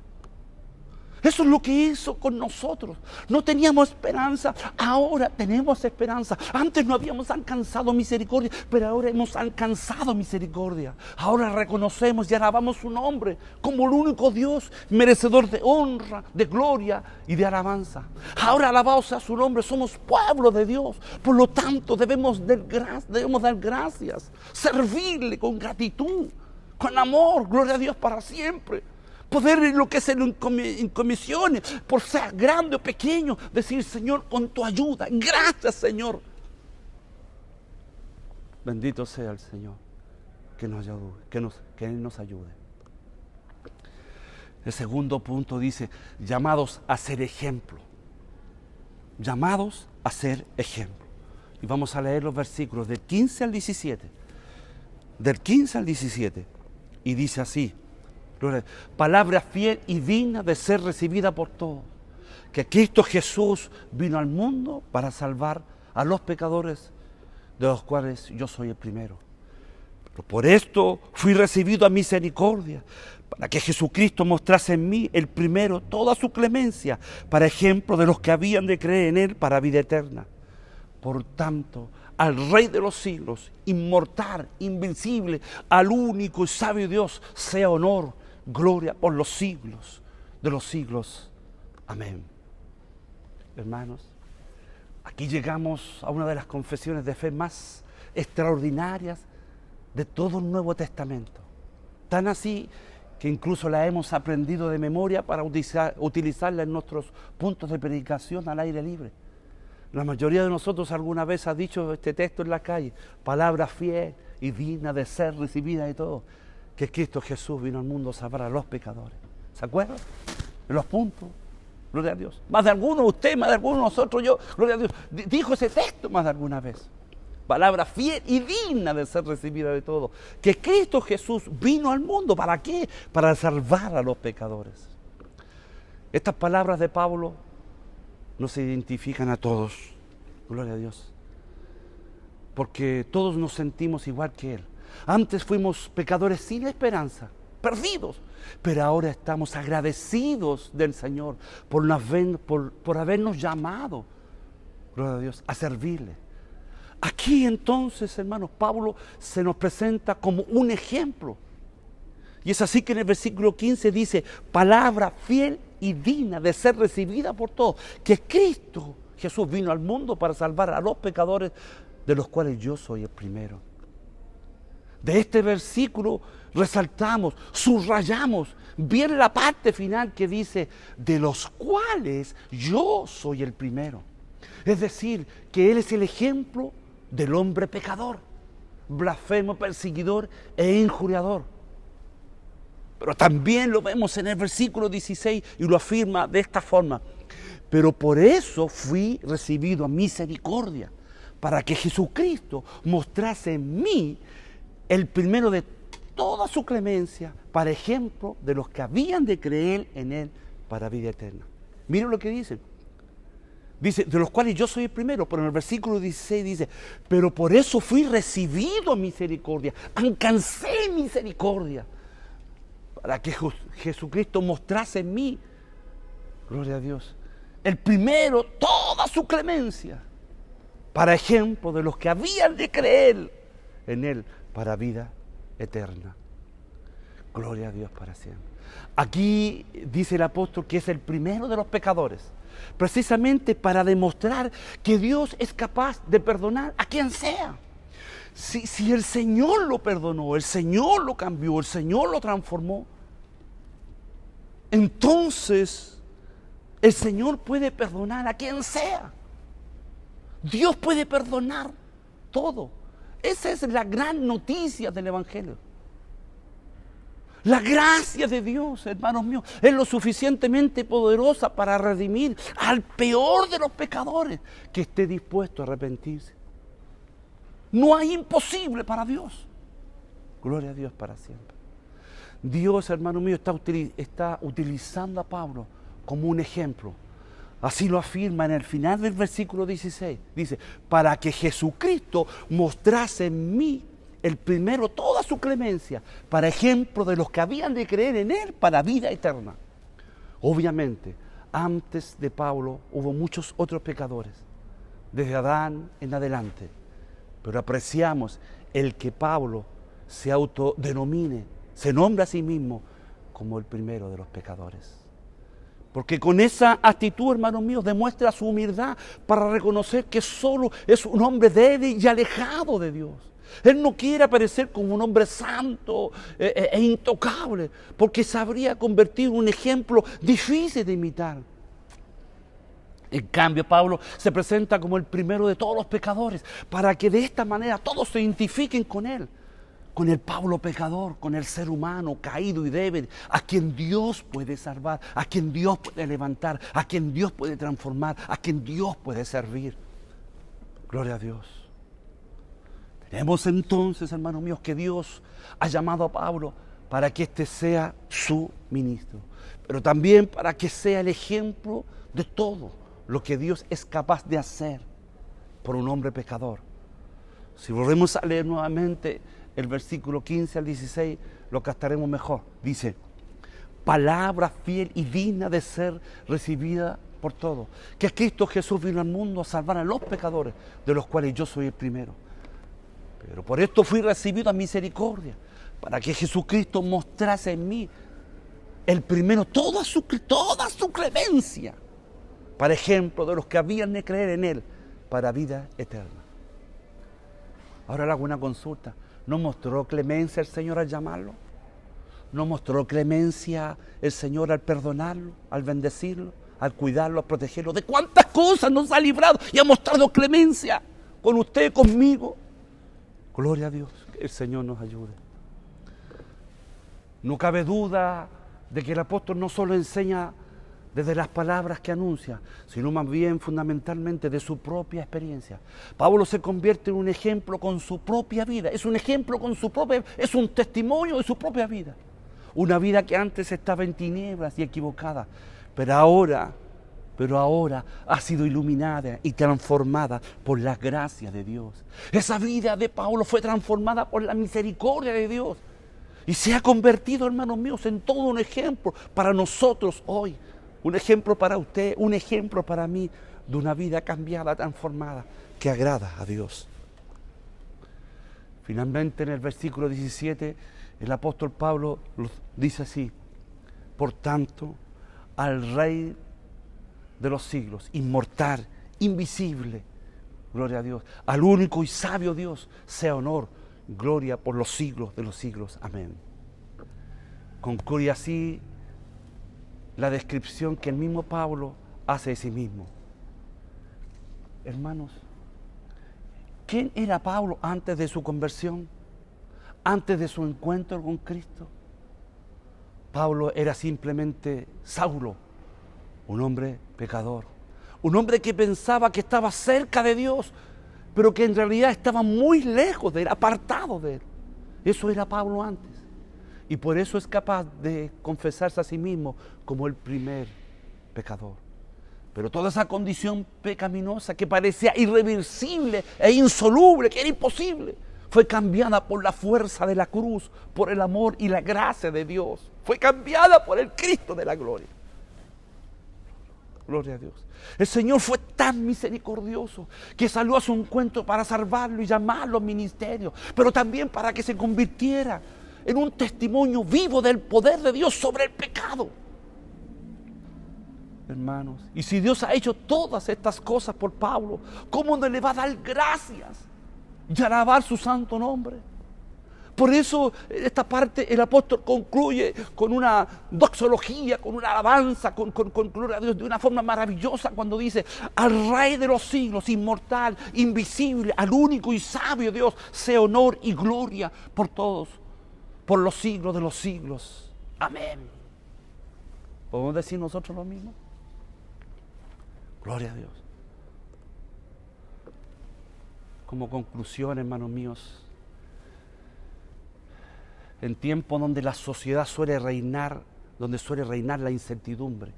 Eso es lo que hizo con nosotros. No teníamos esperanza, ahora tenemos esperanza. Antes no habíamos alcanzado misericordia, pero ahora hemos alcanzado misericordia. Ahora reconocemos y alabamos su nombre como el único Dios, merecedor de honra, de gloria y de alabanza. Ahora alabado sea su nombre, somos pueblo de Dios. Por lo tanto debemos dar gracias, servirle con gratitud, con amor, gloria a Dios para siempre. Poder enloquecerlo en comisiones, por ser grande o pequeño, decir: Señor, con tu ayuda, gracias, Señor. Bendito sea el Señor, que Él nos ayude. El segundo punto dice: llamados a ser ejemplo. Llamados a ser ejemplo. Y vamos a leer los versículos del 15 al 17. Del 15 al 17. Y dice así: palabra fiel y digna de ser recibida por todos, que Cristo Jesús vino al mundo para salvar a los pecadores, de los cuales yo soy el primero. Pero por esto fui recibido a misericordia, para que Jesucristo mostrase en mí el primero toda su clemencia, para ejemplo de los que habían de creer en Él para vida eterna. Por tanto, al Rey de los siglos, inmortal, invencible, al único y sabio Dios, sea honor, gloria por los siglos de los siglos. Amén. Hermanos, aquí llegamos a una de las confesiones de fe más extraordinarias de todo el Nuevo Testamento. Tan así que incluso la hemos aprendido de memoria para utilizarla en nuestros puntos de predicación al aire libre. La mayoría de nosotros alguna vez ha dicho este texto en la calle, palabra fiel y digna de ser recibida y todo, que Cristo Jesús vino al mundo a salvar a los pecadores. ¿Se acuerdan? En los puntos. Gloria a Dios. Más de alguno, usted, más de alguno, nosotros, yo, gloria a Dios, dijo ese texto más de alguna vez. Palabra fiel y digna de ser recibida de todo. Que Cristo Jesús vino al mundo, ¿para qué? Para salvar a los pecadores. Estas palabras de Pablo nos identifican a todos. Gloria a Dios. Porque todos nos sentimos igual que Él. Antes fuimos pecadores sin esperanza, perdidos, pero ahora estamos agradecidos del Señor por habernos llamado, gloria a Dios, a servirle. Aquí entonces, hermanos, Pablo se nos presenta como un ejemplo. Y es así que en el versículo 15 dice, palabra fiel y digna de ser recibida por todos, que Cristo Jesús vino al mundo para salvar a los pecadores, de los cuales yo soy el primero. De este versículo resaltamos, subrayamos bien la parte final que dice, de los cuales yo soy el primero. Es decir, que Él es el ejemplo del hombre pecador, blasfemo, perseguidor e injuriador. Pero también lo vemos en el versículo 16 y lo afirma de esta forma. Pero por eso fui recibido a misericordia, para que Jesucristo mostrase en mí el primero de toda su clemencia, para ejemplo de los que habían de creer en Él para vida eterna. Miren lo que dice. Dice, de los cuales yo soy el primero, pero en el versículo 16 dice, pero por eso fui recibido a misericordia, alcancé misericordia, para que Jesucristo mostrase en mí, gloria a Dios, el primero toda su clemencia, para ejemplo de los que habían de creer en Él para vida eterna. Gloria a Dios para siempre. Aquí dice el apóstol que es el primero de los pecadores, precisamente para demostrar que Dios es capaz de perdonar a quien sea. Si el Señor lo perdonó, el Señor lo cambió, el Señor lo transformó, entonces el Señor puede perdonar a quien sea. Dios puede perdonar todo. Esa es la gran noticia del Evangelio. La gracia de Dios, hermanos míos, es lo suficientemente poderosa para redimir al peor de los pecadores que esté dispuesto a arrepentirse. No hay imposible para Dios. Gloria a Dios para siempre. Dios, hermano mío, está utilizando a Pablo como un ejemplo. Así lo afirma en el final del versículo 16. Dice, para que Jesucristo mostrase en mí el primero toda su clemencia, para ejemplo de los que habían de creer en Él para vida eterna. Obviamente, antes de Pablo hubo muchos otros pecadores, desde Adán en adelante. Pero apreciamos el que Pablo se autodenomine, se nombra a sí mismo como el primero de los pecadores. Porque con esa actitud, hermanos míos, demuestra su humildad para reconocer que solo es un hombre débil y alejado de Dios. Él no quiere aparecer como un hombre santo e intocable, porque se habría convertido en un ejemplo difícil de imitar. En cambio, Pablo se presenta como el primero de todos los pecadores, para que de esta manera todos se identifiquen con él. Con el Pablo pecador, con el ser humano caído y débil, a quien Dios puede salvar, a quien Dios puede levantar, a quien Dios puede transformar, a quien Dios puede servir. Gloria a Dios. Tenemos entonces, hermanos míos, que Dios ha llamado a Pablo para que éste sea su ministro, pero también para que sea el ejemplo de todo lo que Dios es capaz de hacer por un hombre pecador. Si volvemos a leer nuevamente el versículo 15 al 16, lo captaremos mejor. Dice, palabra fiel y digna de ser recibida por todos, que Cristo Jesús vino al mundo a salvar a los pecadores, de los cuales yo soy el primero. Pero por esto fui recibido a misericordia, para que Jesucristo mostrase en mí el primero toda su clemencia, para ejemplo de los que habían de creer en Él para vida eterna. Ahora le hago una consulta. ¿No mostró clemencia el Señor al llamarlo? ¿No mostró clemencia el Señor al perdonarlo, al bendecirlo, al cuidarlo, al protegerlo? ¿De cuántas cosas nos ha librado y ha mostrado clemencia con usted, conmigo? Gloria a Dios, que el Señor nos ayude. No cabe duda de que el apóstol no solo enseña desde las palabras que anuncia, sino más bien fundamentalmente de su propia experiencia. Pablo se convierte en un ejemplo con su propia vida, es un ejemplo con su propia, es un testimonio de su propia vida. Una vida que antes estaba en tinieblas y equivocada, pero ahora ha sido iluminada y transformada por la gracia de Dios. Esa vida de Pablo fue transformada por la misericordia de Dios y se ha convertido, hermanos míos, en todo un ejemplo para nosotros hoy. Un ejemplo para usted, un ejemplo para mí de una vida cambiada, transformada, que agrada a Dios. Finalmente, en el versículo 17, el apóstol Pablo dice así: por tanto, al Rey de los siglos, inmortal, invisible, gloria a Dios, al único y sabio Dios, sea honor, gloria por los siglos de los siglos. Amén. Concluye así la descripción que el mismo Pablo hace de sí mismo. Hermanos, ¿quién era Pablo antes de su conversión? Antes de su encuentro con Cristo. Pablo era simplemente Saulo, un hombre pecador, un hombre que pensaba que estaba cerca de Dios, pero que en realidad estaba muy lejos de él, apartado de él. Eso era Pablo antes. Y por eso es capaz de confesarse a sí mismo como el primer pecador. Pero toda esa condición pecaminosa que parecía irreversible e insoluble, que era imposible, fue cambiada por la fuerza de la cruz, por el amor y la gracia de Dios. Fue cambiada por el Cristo de la gloria. Gloria a Dios. El Señor fue tan misericordioso que salió a su encuentro para salvarlo y llamarlo al ministerio, pero también para que se convirtiera en un testimonio vivo del poder de Dios sobre el pecado. Hermanos, y si Dios ha hecho todas estas cosas por Pablo, ¿cómo no le va a dar gracias y alabar su santo nombre? Por eso esta parte el apóstol concluye con una doxología, con una alabanza, con gloria a Dios de una forma maravillosa cuando dice: al Rey de los siglos, inmortal, invisible, al único y sabio Dios, sea honor y gloria por todos, por los siglos de los siglos. Amén. ¿Podemos decir nosotros lo mismo? Gloria a Dios. Como conclusión, hermanos míos, en tiempos donde la sociedad suele reinar la incertidumbre,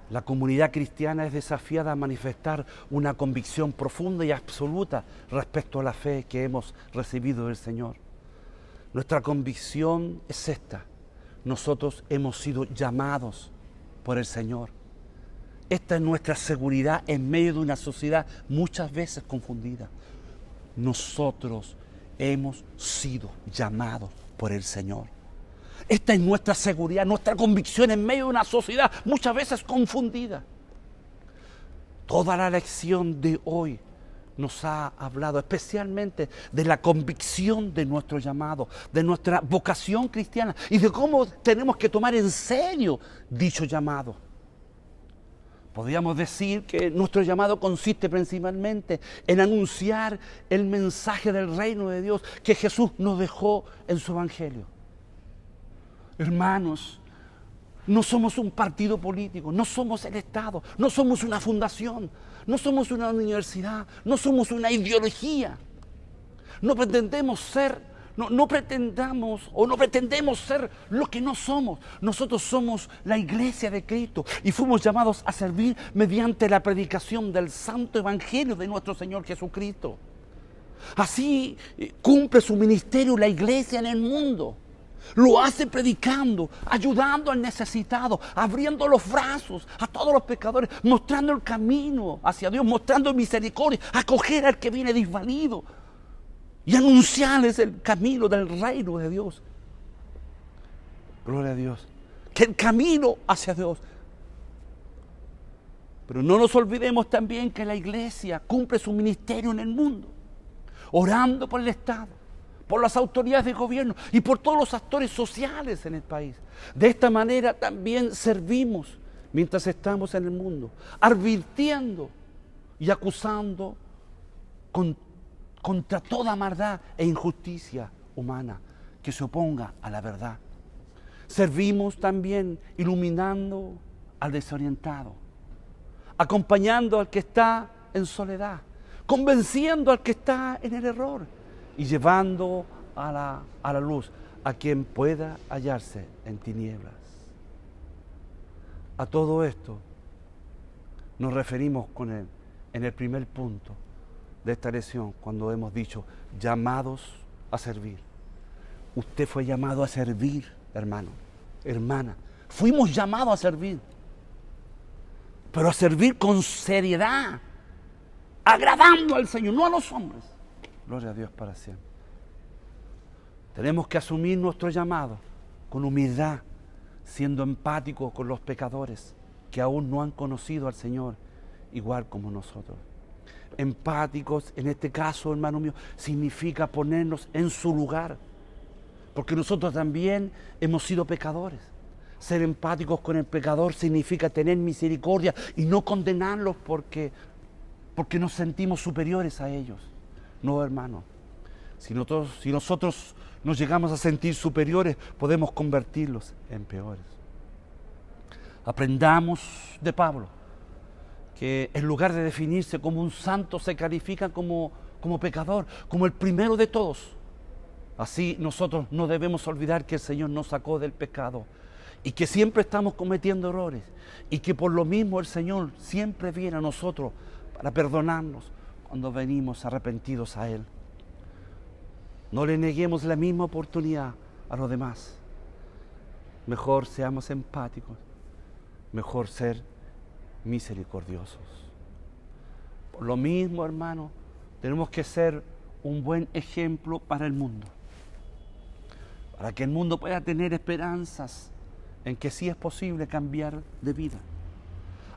la comunidad cristiana es desafiada a manifestar una convicción profunda y absoluta respecto a la fe que hemos recibido del Señor. Nuestra convicción es esta: nosotros hemos sido llamados por el Señor. Esta es nuestra seguridad en medio de una sociedad muchas veces confundida. Nosotros hemos sido llamados por el Señor. Esta es nuestra seguridad, nuestra convicción en medio de una sociedad muchas veces confundida. Toda la lección de hoy nos ha hablado especialmente de la convicción de nuestro llamado, de nuestra vocación cristiana y de cómo tenemos que tomar en serio dicho llamado. Podríamos decir que nuestro llamado consiste principalmente en anunciar el mensaje del reino de Dios que Jesús nos dejó en su evangelio. Hermanos, no somos un partido político, no somos el Estado, no somos una fundación, no somos una universidad, no somos una ideología. No pretendemos ser, no pretendemos ser lo que no somos. Nosotros somos la iglesia de Cristo y fuimos llamados a servir mediante la predicación del santo evangelio de nuestro Señor Jesucristo. Así cumple su ministerio la iglesia en el mundo. Lo hace predicando, ayudando al necesitado, abriendo los brazos a todos los pecadores, mostrando el camino hacia Dios, mostrando misericordia, acoger al que viene desvalido y anunciarles el camino del reino de Dios. Gloria a Dios. Que el camino hacia Dios. Pero no nos olvidemos también que la iglesia cumple su ministerio en el mundo, orando por el Estado, por las autoridades de gobierno y por todos los actores sociales en el país. De esta manera también servimos mientras estamos en el mundo, advirtiendo y acusando contra toda maldad e injusticia humana que se oponga a la verdad. Servimos también iluminando al desorientado, acompañando al que está en soledad, convenciendo al que está en el error y llevando a la luz a quien pueda hallarse en tinieblas. A todo esto nos referimos en el primer punto de esta lección, cuando hemos dicho llamados a servir. Usted fue llamado a servir, hermano, hermana. Fuimos llamados a servir, pero a servir con seriedad, agradando al Señor, no a los hombres. Gloria a Dios para siempre. Tenemos que asumir nuestro llamado con humildad, siendo empáticos con los pecadores que aún no han conocido al Señor, igual como nosotros. Empáticos, en este caso, hermano mío, significa ponernos en su lugar, porque nosotros también hemos sido pecadores. Ser empáticos con el pecador significa tener misericordia y no condenarlos porque nos sentimos superiores a ellos. No, hermano. Si nosotros nos llegamos a sentir superiores, podemos convertirlos en peores. Aprendamos de Pablo que en lugar de definirse como un santo, se califica como pecador, como el primero de todos. Así nosotros no debemos olvidar que el Señor nos sacó del pecado y que siempre estamos cometiendo errores y que por lo mismo el Señor siempre viene a nosotros para perdonarnos cuando venimos arrepentidos a Él. No le neguemos la misma oportunidad a los demás. Mejor seamos empáticos, mejor ser misericordiosos. Por lo mismo, hermano, tenemos que ser un buen ejemplo para el mundo, para que el mundo pueda tener esperanzas en que sí es posible cambiar de vida.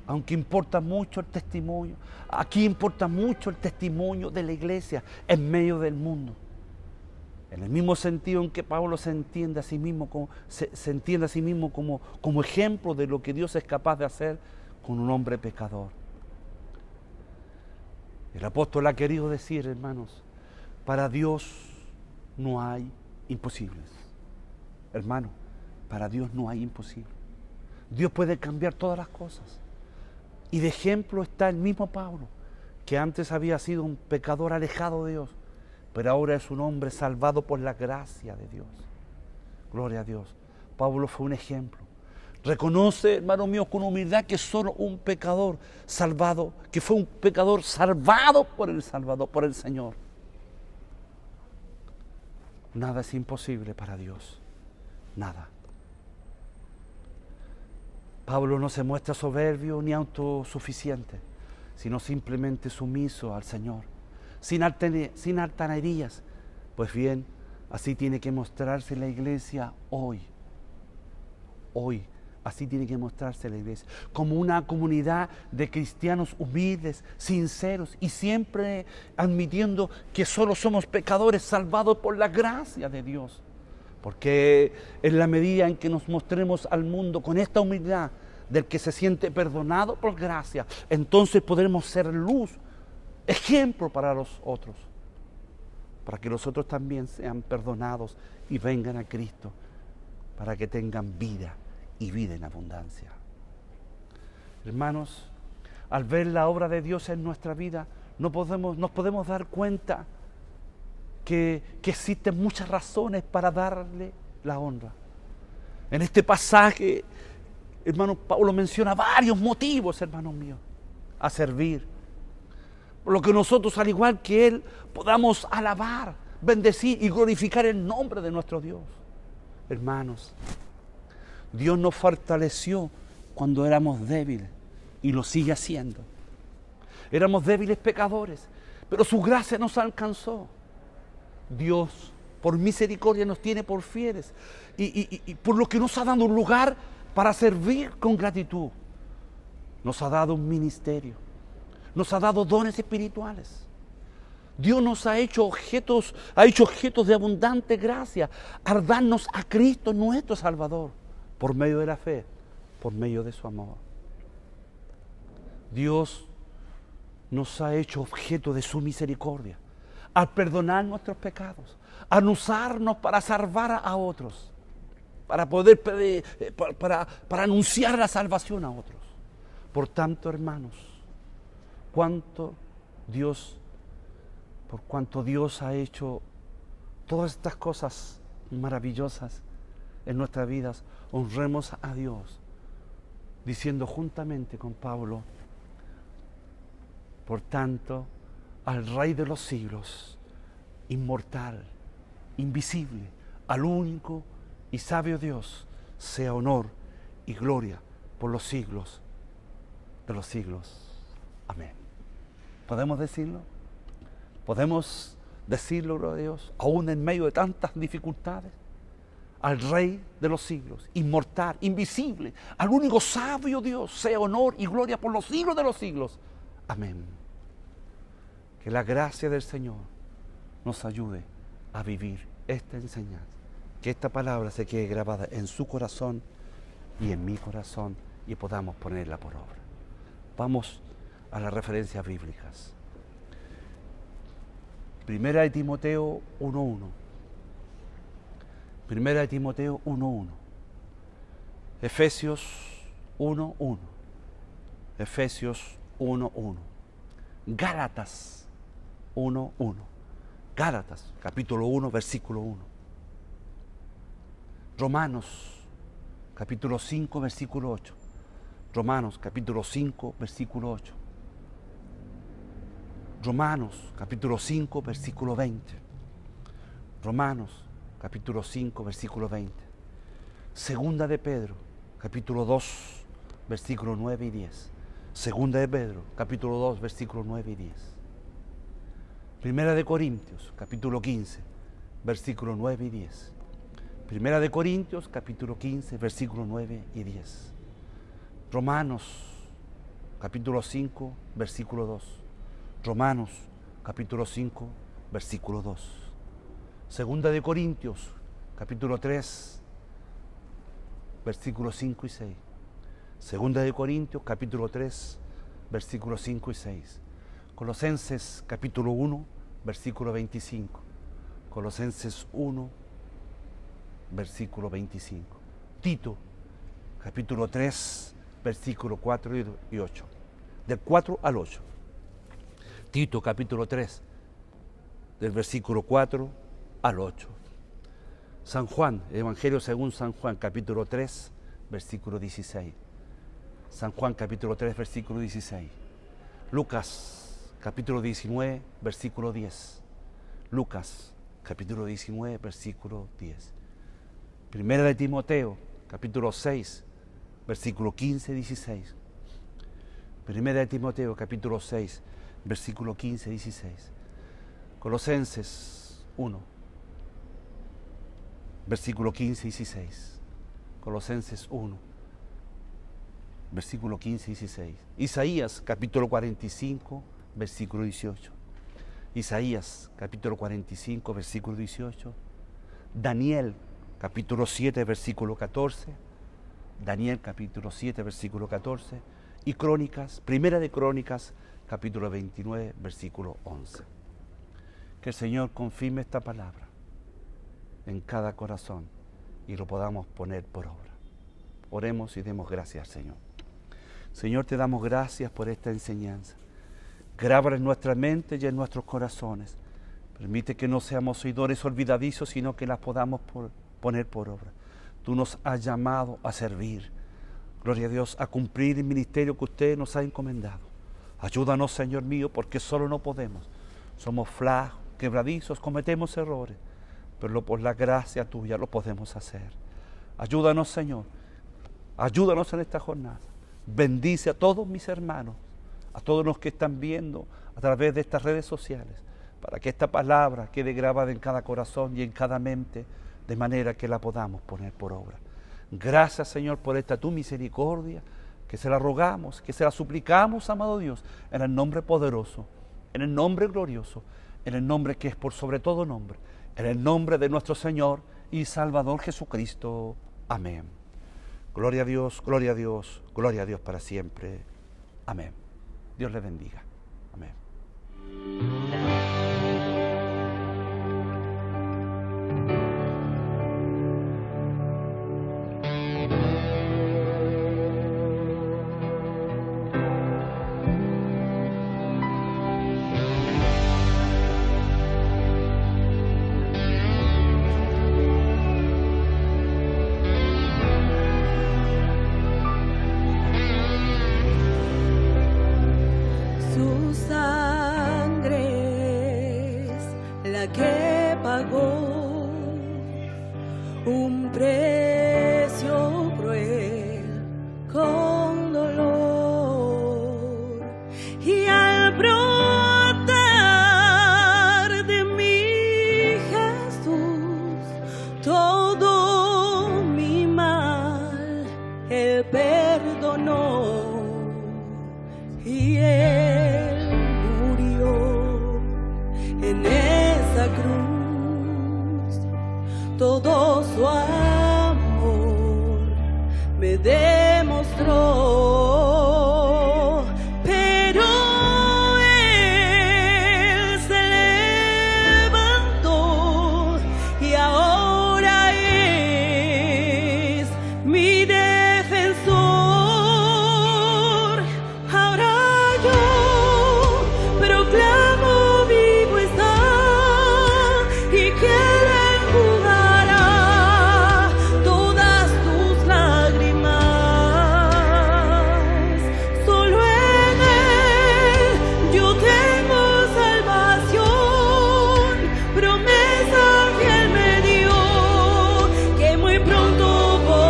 Aunque importa mucho el testimonio, aquí importa mucho el testimonio de la iglesia en medio del mundo. En el mismo sentido en que Pablo se entiende a sí mismo como ejemplo de lo que Dios es capaz de hacer con un hombre pecador. El apóstol ha querido decir, hermanos, para Dios no hay imposibles. Hermano, para Dios no hay imposible. Dios puede cambiar todas las cosas. Y de ejemplo está el mismo Pablo, que antes había sido un pecador alejado de Dios, pero ahora es un hombre salvado por la gracia de Dios. Gloria a Dios. Pablo fue un ejemplo. Reconoce, hermano mío, con humildad que solo un pecador salvado, que fue un pecador salvado por el Salvador, por el Señor. Nada es imposible para Dios. Nada. Pablo no se muestra soberbio ni autosuficiente, sino simplemente sumiso al Señor, sin altanerías. Pues bien, así tiene que mostrarse la iglesia hoy. Hoy, así tiene que mostrarse la iglesia, como una comunidad de cristianos humildes, sinceros y siempre admitiendo que solo somos pecadores salvados por la gracia de Dios. Porque en la medida en que nos mostremos al mundo con esta humildad del que se siente perdonado por gracia, entonces podremos ser luz, ejemplo para los otros, para que los otros también sean perdonados y vengan a Cristo, para que tengan vida y vida en abundancia. Hermanos, al ver la obra de Dios en nuestra vida, nos podemos dar cuenta que existen muchas razones para darle la honra. En este pasaje, hermano, Pablo menciona varios motivos, hermanos míos, a servir. Por lo que nosotros, al igual que Él, podamos alabar, bendecir y glorificar el nombre de nuestro Dios. Hermanos, Dios nos fortaleció cuando éramos débiles y lo sigue haciendo. Éramos débiles pecadores, pero su gracia nos alcanzó. Dios, por misericordia, nos tiene por fieles y por lo que nos ha dado un lugar para servir con gratitud. Nos ha dado un ministerio, nos ha dado dones espirituales. Dios nos ha hecho objetos de abundante gracia al darnos a Cristo nuestro Salvador, por medio de la fe, por medio de su amor. Dios nos ha hecho objeto de su misericordia, al perdonar nuestros pecados, al usarnos para salvar a otros, para poder para anunciar la salvación a otros. Por tanto, hermanos, por cuanto Dios ha hecho todas estas cosas maravillosas en nuestras vidas, honremos a Dios, diciendo juntamente con Pablo: por tanto, al Rey de los siglos, inmortal, invisible, al único y sabio Dios, sea honor y gloria por los siglos de los siglos. Amén. ¿Podemos decirlo? ¿Podemos decirlo, gloria a Dios, aún en medio de tantas dificultades? Al Rey de los siglos, inmortal, invisible, al único sabio Dios, sea honor y gloria por los siglos de los siglos. Amén. Que la gracia del Señor nos ayude a vivir esta enseñanza. Que esta palabra se quede grabada en su corazón y en mi corazón y podamos ponerla por obra. Vamos a las referencias bíblicas. Primera de Timoteo 1:1. Primera de Timoteo 1:1. Efesios 1:1. Efesios 1:1. Gálatas 1:1. Gálatas, capítulo 1, versículo 1. Romanos, capítulo 5, versículo 8. Romanos, capítulo 5, versículo 8. Romanos, capítulo 5, versículo 20. Romanos, capítulo 5, versículo 20. Segunda de Pedro, capítulo 2, versículo 9 y 10. Segunda de Pedro, capítulo 2, versículo 9 y 10. Primera de Corintios, capítulo 15, versículo 9 y 10. Primera de Corintios, capítulo 15, versículo 9 y 10. Romanos, capítulo 5, versículo 2. Romanos, capítulo 5, versículo 2. Segunda de Corintios, capítulo 3, versículos 5 y 6. Segunda de Corintios, capítulo 3, versículos 5 y 6. Colosenses, capítulo 1, versículo 25. Colosenses 1, versículo 25. Tito, capítulo 3, versículo 4 y 8. Del 4 al 8. Tito, capítulo 3, del versículo 4 al 8. San Juan, Evangelio según San Juan, capítulo 3, versículo 16. San Juan, capítulo 3, versículo 16. Lucas, capítulo 19, versículo 10. Lucas, capítulo 19, versículo 10. Primera de Timoteo, capítulo 6, versículo 15 y 16. Primera de Timoteo, capítulo 6, versículo 15 y 16. Colosenses 1, versículo 15 y 16. Colosenses 1, versículo 15 y 16. Isaías, capítulo 45, versículo 18. Isaías, capítulo 45, versículo 18. Daniel, capítulo 7, versículo 14. Daniel, capítulo 7, versículo 14. Y Crónicas, Primera de Crónicas, capítulo 29, versículo 11. Que el Señor confirme esta palabra en cada corazón y lo podamos poner por obra. Oremos y demos gracias al Señor. Señor, te damos gracias por esta enseñanza. Grábala en nuestra mente y en nuestros corazones. Permite que no seamos oidores olvidadizos, sino que las podamos poner por obra. Tú nos has llamado a servir, gloria a Dios, a cumplir el ministerio que usted nos ha encomendado. Ayúdanos, Señor mío, porque solo no podemos. Somos flacos, quebradizos, cometemos errores, pero por la gracia tuya lo podemos hacer. Ayúdanos, Señor. Ayúdanos en esta jornada. Bendice a todos mis hermanos, a todos los que están viendo a través de estas redes sociales, para que esta palabra quede grabada en cada corazón y en cada mente, de manera que la podamos poner por obra. Gracias, Señor, por esta tu misericordia, que se la rogamos, que se la suplicamos, amado Dios, en el nombre poderoso, en el nombre glorioso, en el nombre que es por sobre todo nombre, en el nombre de nuestro Señor y Salvador Jesucristo. Amén. Gloria a Dios, gloria a Dios, gloria a Dios para siempre. Amén. Dios les bendiga. Amén. Su sangre es la que pagó un precio cruel con dolor, y al brotar de mi Jesús todo mi mal Él perdonó. Y Él murió en esa cruz, todo su amor me demostró, pero Él se levantó y ahora es mi defensor. Proclamo vivo está y que Él enjugará todas tus lágrimas. Solo en Él yo tengo salvación, promesa que Él me dio, que muy pronto volverá.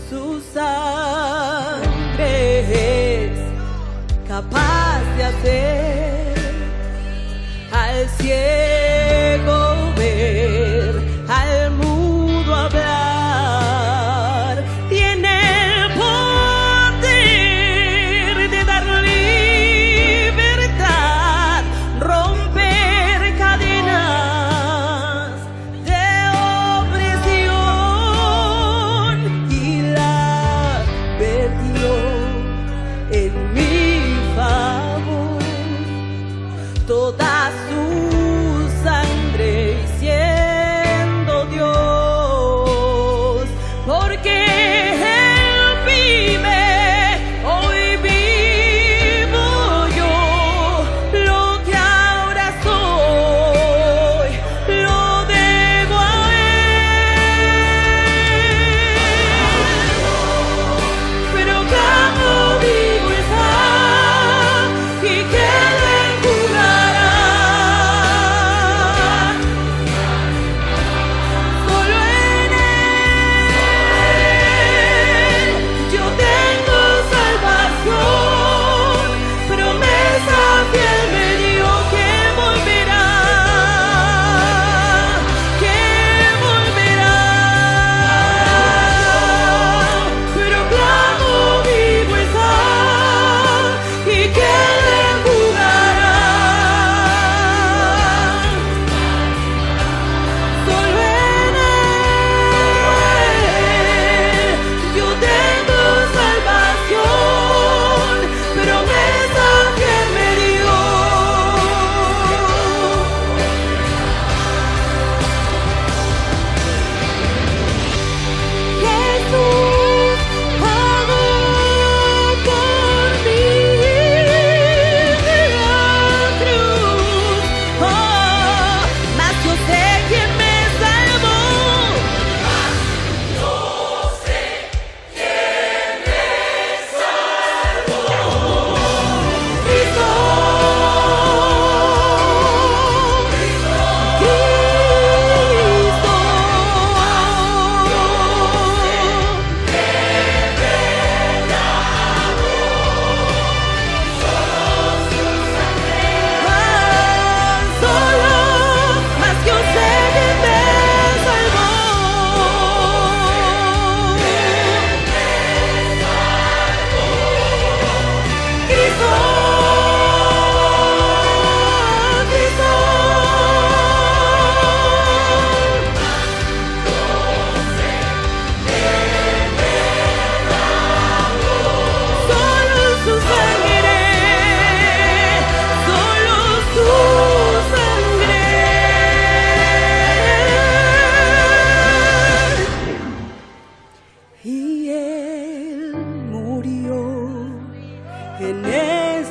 Su sangre es capaz de hacer al ciego ver, al mudo hablar. Tiene el poder de dar libertad, romper cadenas de opresión, y la perdió en mi favor.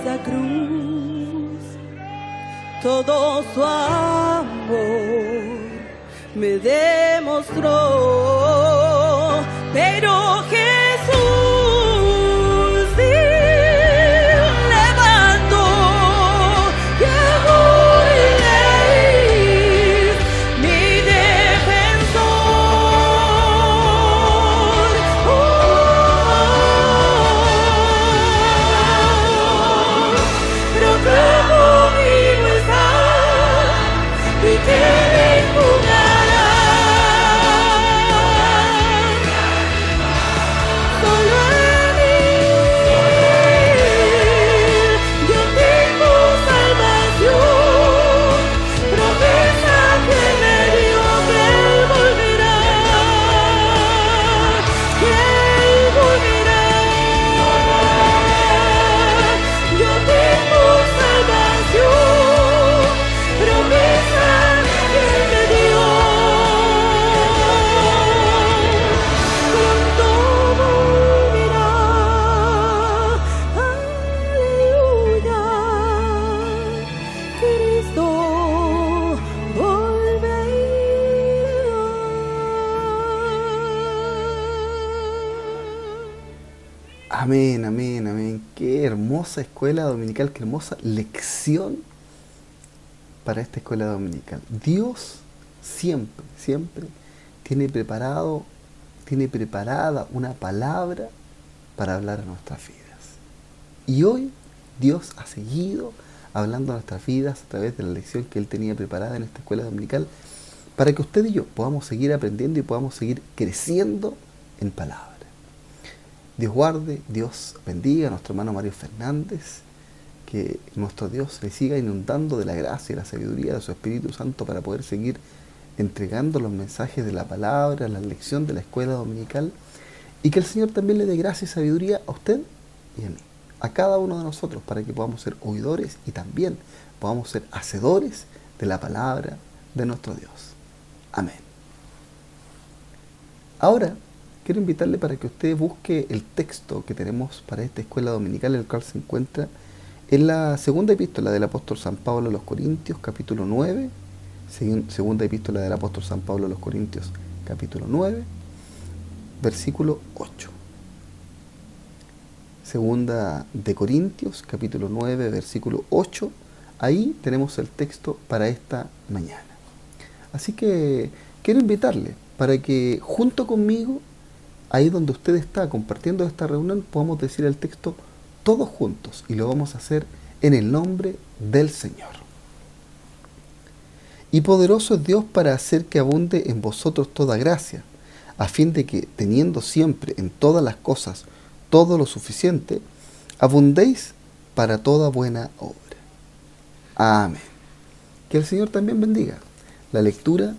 esa cruz, todo su amor me demostró, pero Jesús sí levantó y hoy es mi defensor. Proclamo vivo está y que jugará. Solo en él yo tengo salvación. Promesa que me dio que él volverá, que él volverá. Yo tengo salvación, promesa que él me dio. Pronto volverá, aleluya, Cristo volverá. Amén, amén, amén. Qué hermosa escuela dominical, qué hermosa lección para esta escuela dominical. Dios siempre, siempre tiene preparada una palabra para hablar a nuestras vidas. Y hoy Dios ha seguido hablando a nuestras vidas a través de la lección que Él tenía preparada en esta escuela dominical para que usted y yo podamos seguir aprendiendo y podamos seguir creciendo en palabra. Dios guarde, Dios bendiga a nuestro hermano Mario Fernández, que nuestro Dios le siga inundando de la gracia y la sabiduría de su Espíritu Santo para poder seguir entregando los mensajes de la palabra, la lección de la escuela dominical, y que el Señor también le dé gracia y sabiduría a usted y a mí, a cada uno de nosotros, para que podamos ser oidores y también podamos ser hacedores de la palabra de nuestro Dios. Amén. Ahora, quiero invitarle para que usted busque el texto que tenemos para esta escuela dominical, el cual se encuentra en la segunda epístola del apóstol San Pablo a los Corintios, capítulo 9, segunda epístola del apóstol San Pablo a los Corintios, capítulo 9, versículo 8. Segunda de Corintios, capítulo 9, versículo 8. Ahí tenemos el texto para esta mañana. Así que quiero invitarle para que junto conmigo, ahí donde usted está compartiendo esta reunión, podamos decir el texto todos juntos, y lo vamos a hacer en el nombre del Señor. Y poderoso es Dios para hacer que abunde en vosotros toda gracia, a fin de que, teniendo siempre en todas las cosas todo lo suficiente, abundéis para toda buena obra. Amén. Que el Señor también bendiga la lectura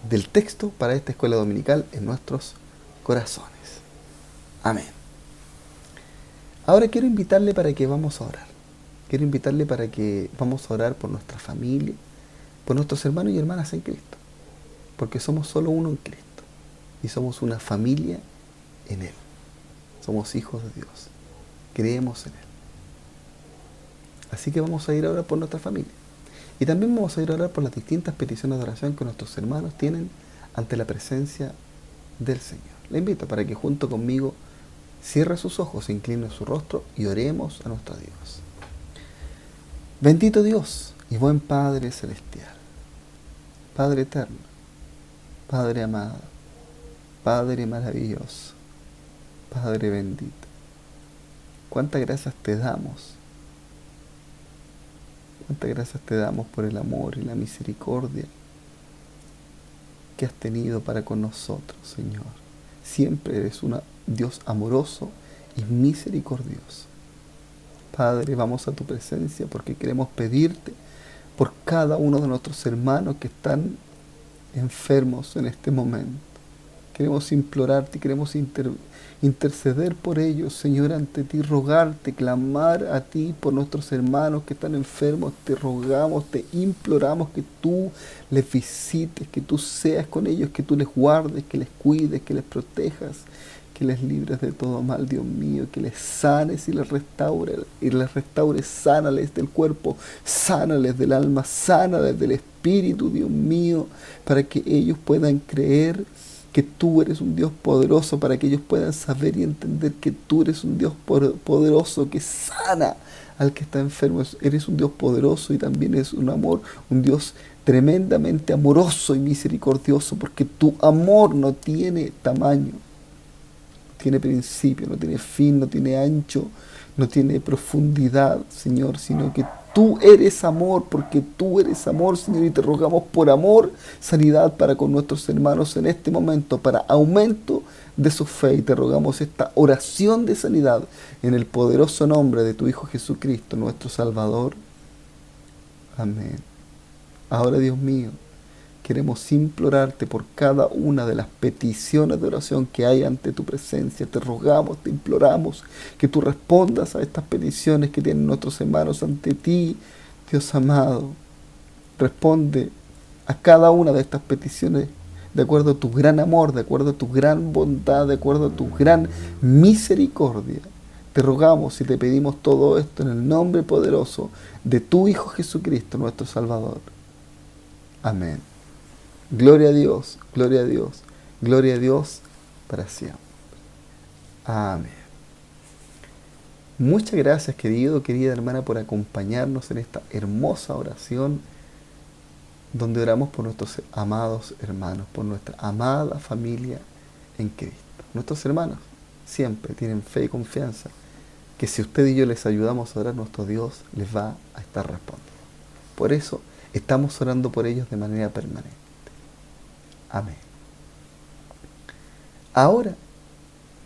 del texto para esta escuela dominical en nuestros corazones. Amén. Ahora quiero invitarle para que vamos a orar. Quiero invitarle para que vamos a orar por nuestra familia, por nuestros hermanos y hermanas en Cristo, porque somos solo uno en Cristo y somos una familia en Él. Somos hijos de Dios, creemos en Él. Así que vamos a ir a orar por nuestra familia. Y también vamos a ir a orar por las distintas peticiones de oración que nuestros hermanos tienen ante la presencia del Señor. Le invito para que junto conmigo cierre sus ojos, incline su rostro y oremos a nuestro Dios. Bendito Dios y buen Padre Celestial, Padre eterno, Padre amado, Padre maravilloso, Padre bendito. Cuántas gracias te damos. Cuántas gracias te damos por el amor y la misericordia que has tenido para con nosotros, Señor. Siempre eres un Dios amoroso y misericordioso. Padre, vamos a tu presencia porque queremos pedirte por cada uno de nuestros hermanos que están enfermos en este momento. Queremos implorarte, queremos interceder por ellos, Señor, ante ti, rogarte, clamar a ti por nuestros hermanos que están enfermos. Te rogamos, te imploramos que tú les visites, que tú seas con ellos, que tú les guardes, que les cuides, que les protejas, que les libres de todo mal, Dios mío, que les sanes y les restaures, sánales del cuerpo, sánales del alma, sánales del espíritu, Dios mío, para que ellos puedan creer que tú eres un Dios poderoso, para que ellos puedan saber y entender que tú eres un Dios poderoso que sana al que está enfermo. Eres un Dios poderoso y también es un amor, un Dios tremendamente amoroso y misericordioso, porque tu amor no tiene tamaño, no tiene principio, no tiene fin, no tiene ancho, no tiene profundidad, Señor, sino que tú eres amor, porque tú eres amor, Señor, y te rogamos por amor, sanidad para con nuestros hermanos en este momento, para aumento de su fe, y te rogamos esta oración de sanidad en el poderoso nombre de tu Hijo Jesucristo, nuestro Salvador. Amén. Ahora, Dios mío, queremos implorarte por cada una de las peticiones de oración que hay ante tu presencia. Te rogamos, te imploramos que tú respondas a estas peticiones que tienen nuestros hermanos ante ti, Dios amado. Responde a cada una de estas peticiones de acuerdo a tu gran amor, de acuerdo a tu gran bondad, de acuerdo a tu gran misericordia. Te rogamos y te pedimos todo esto en el nombre poderoso de tu Hijo Jesucristo, nuestro Salvador. Amén. Gloria a Dios, gloria a Dios, gloria a Dios para siempre. Amén. Muchas gracias, querido, querida hermana, por acompañarnos en esta hermosa oración donde oramos por nuestros amados hermanos, por nuestra amada familia en Cristo. Nuestros hermanos siempre tienen fe y confianza que si usted y yo les ayudamos a orar, nuestro Dios les va a estar respondiendo. Por eso estamos orando por ellos de manera permanente. Amén. Ahora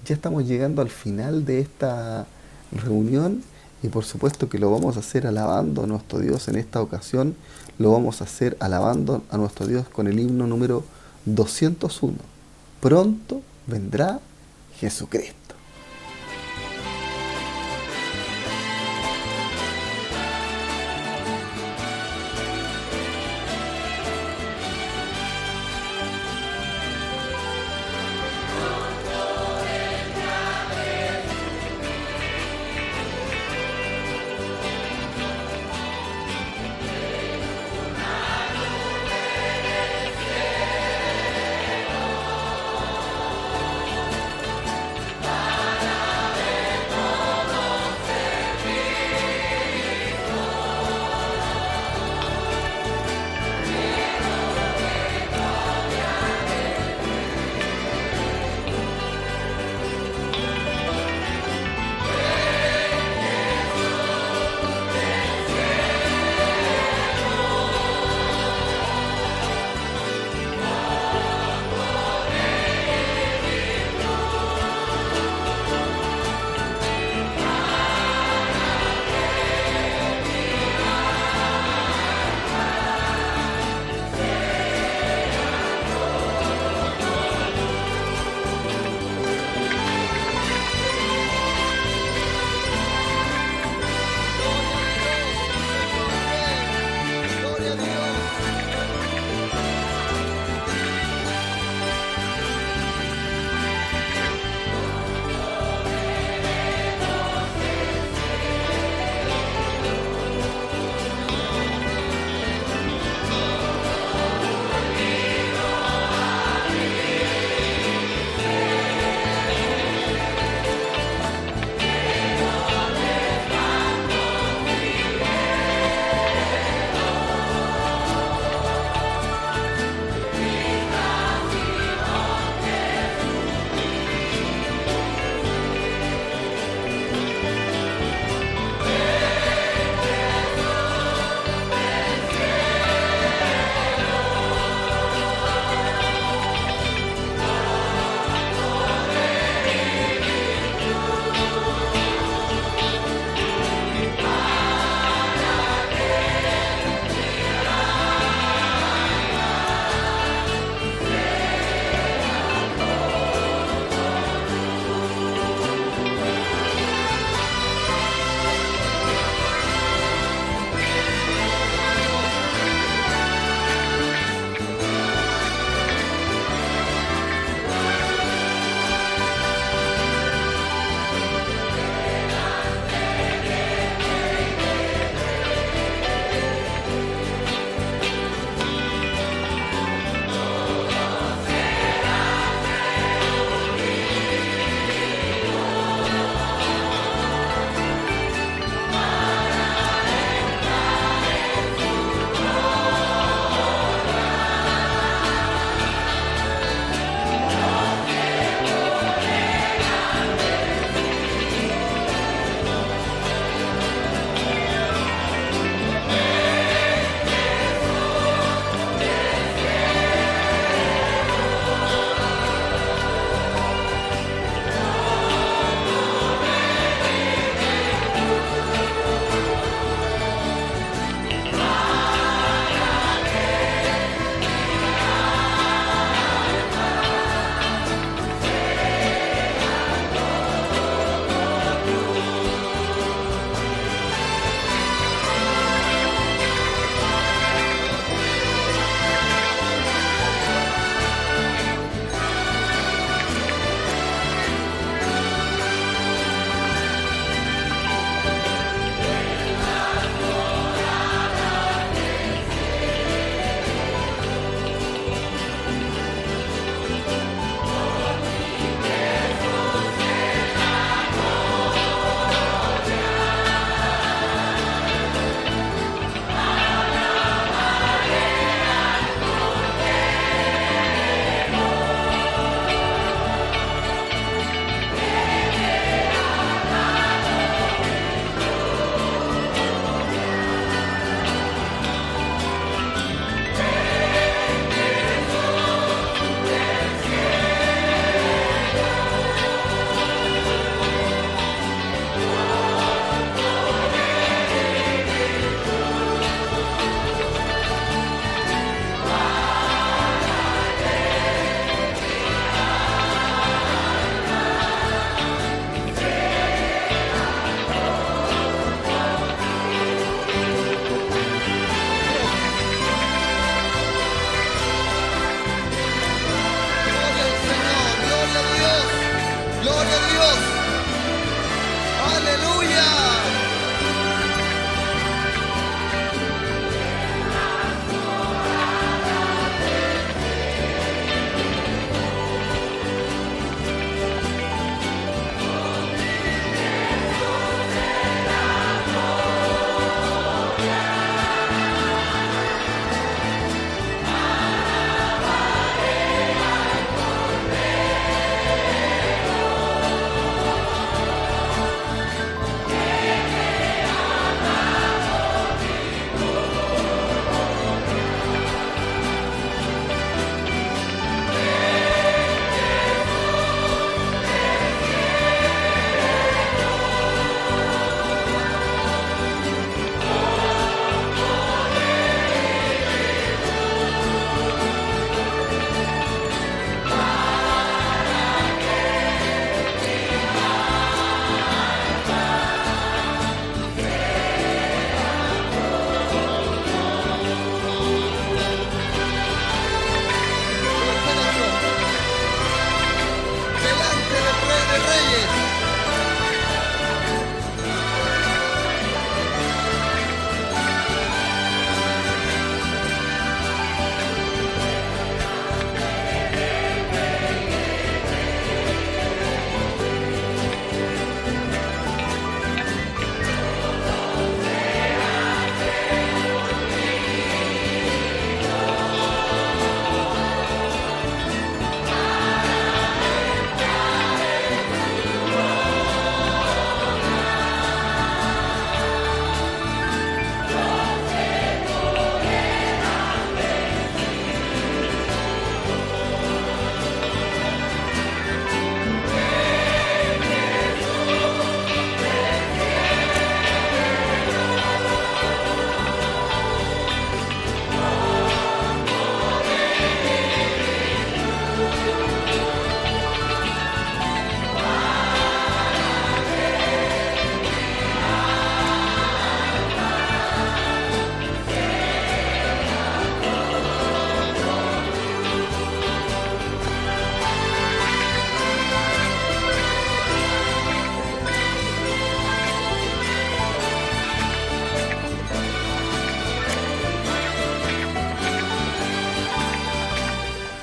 ya estamos llegando al final de esta reunión y por supuesto que lo vamos a hacer alabando a nuestro Dios en esta ocasión. Lo vamos a hacer alabando a nuestro Dios con el himno número 201. Pronto vendrá Jesucristo.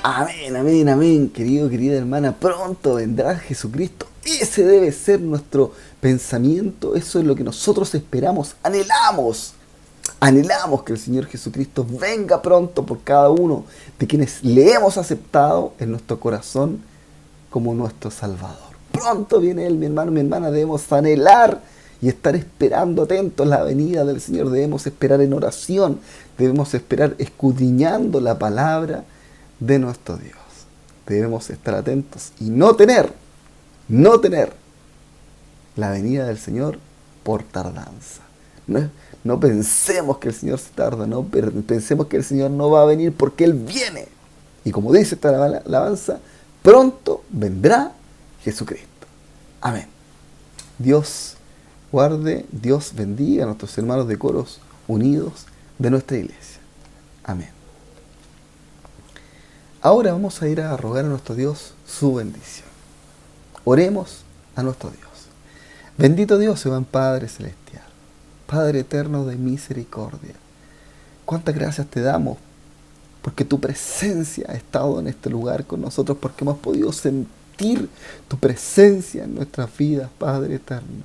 Amén, amén, amén, querido, querida hermana. Pronto vendrá Jesucristo. Ese debe ser nuestro pensamiento. Eso es lo que nosotros esperamos, anhelamos. Anhelamos que el Señor Jesucristo venga pronto por cada uno de quienes le hemos aceptado en nuestro corazón como nuestro Salvador. Pronto viene Él, mi hermano, mi hermana. Debemos anhelar y estar esperando atentos la venida del Señor. Debemos esperar en oración. Debemos esperar escudriñando la palabra de nuestro Dios. Debemos estar atentos y no tener la venida del Señor por tardanza. No pensemos que el Señor se tarda, no pensemos que el Señor no va a venir, porque Él viene. Y como dice esta alabanza, pronto vendrá Jesucristo. Amén. Dios guarde, Dios bendiga a nuestros hermanos de Coros Unidos de nuestra iglesia. Amén. Ahora vamos a ir a rogar a nuestro Dios su bendición. Oremos a nuestro Dios. Bendito Dios, Jehová Padre Celestial, Padre eterno de misericordia, cuántas gracias te damos porque tu presencia ha estado en este lugar con nosotros, porque hemos podido sentir tu presencia en nuestras vidas, Padre eterno.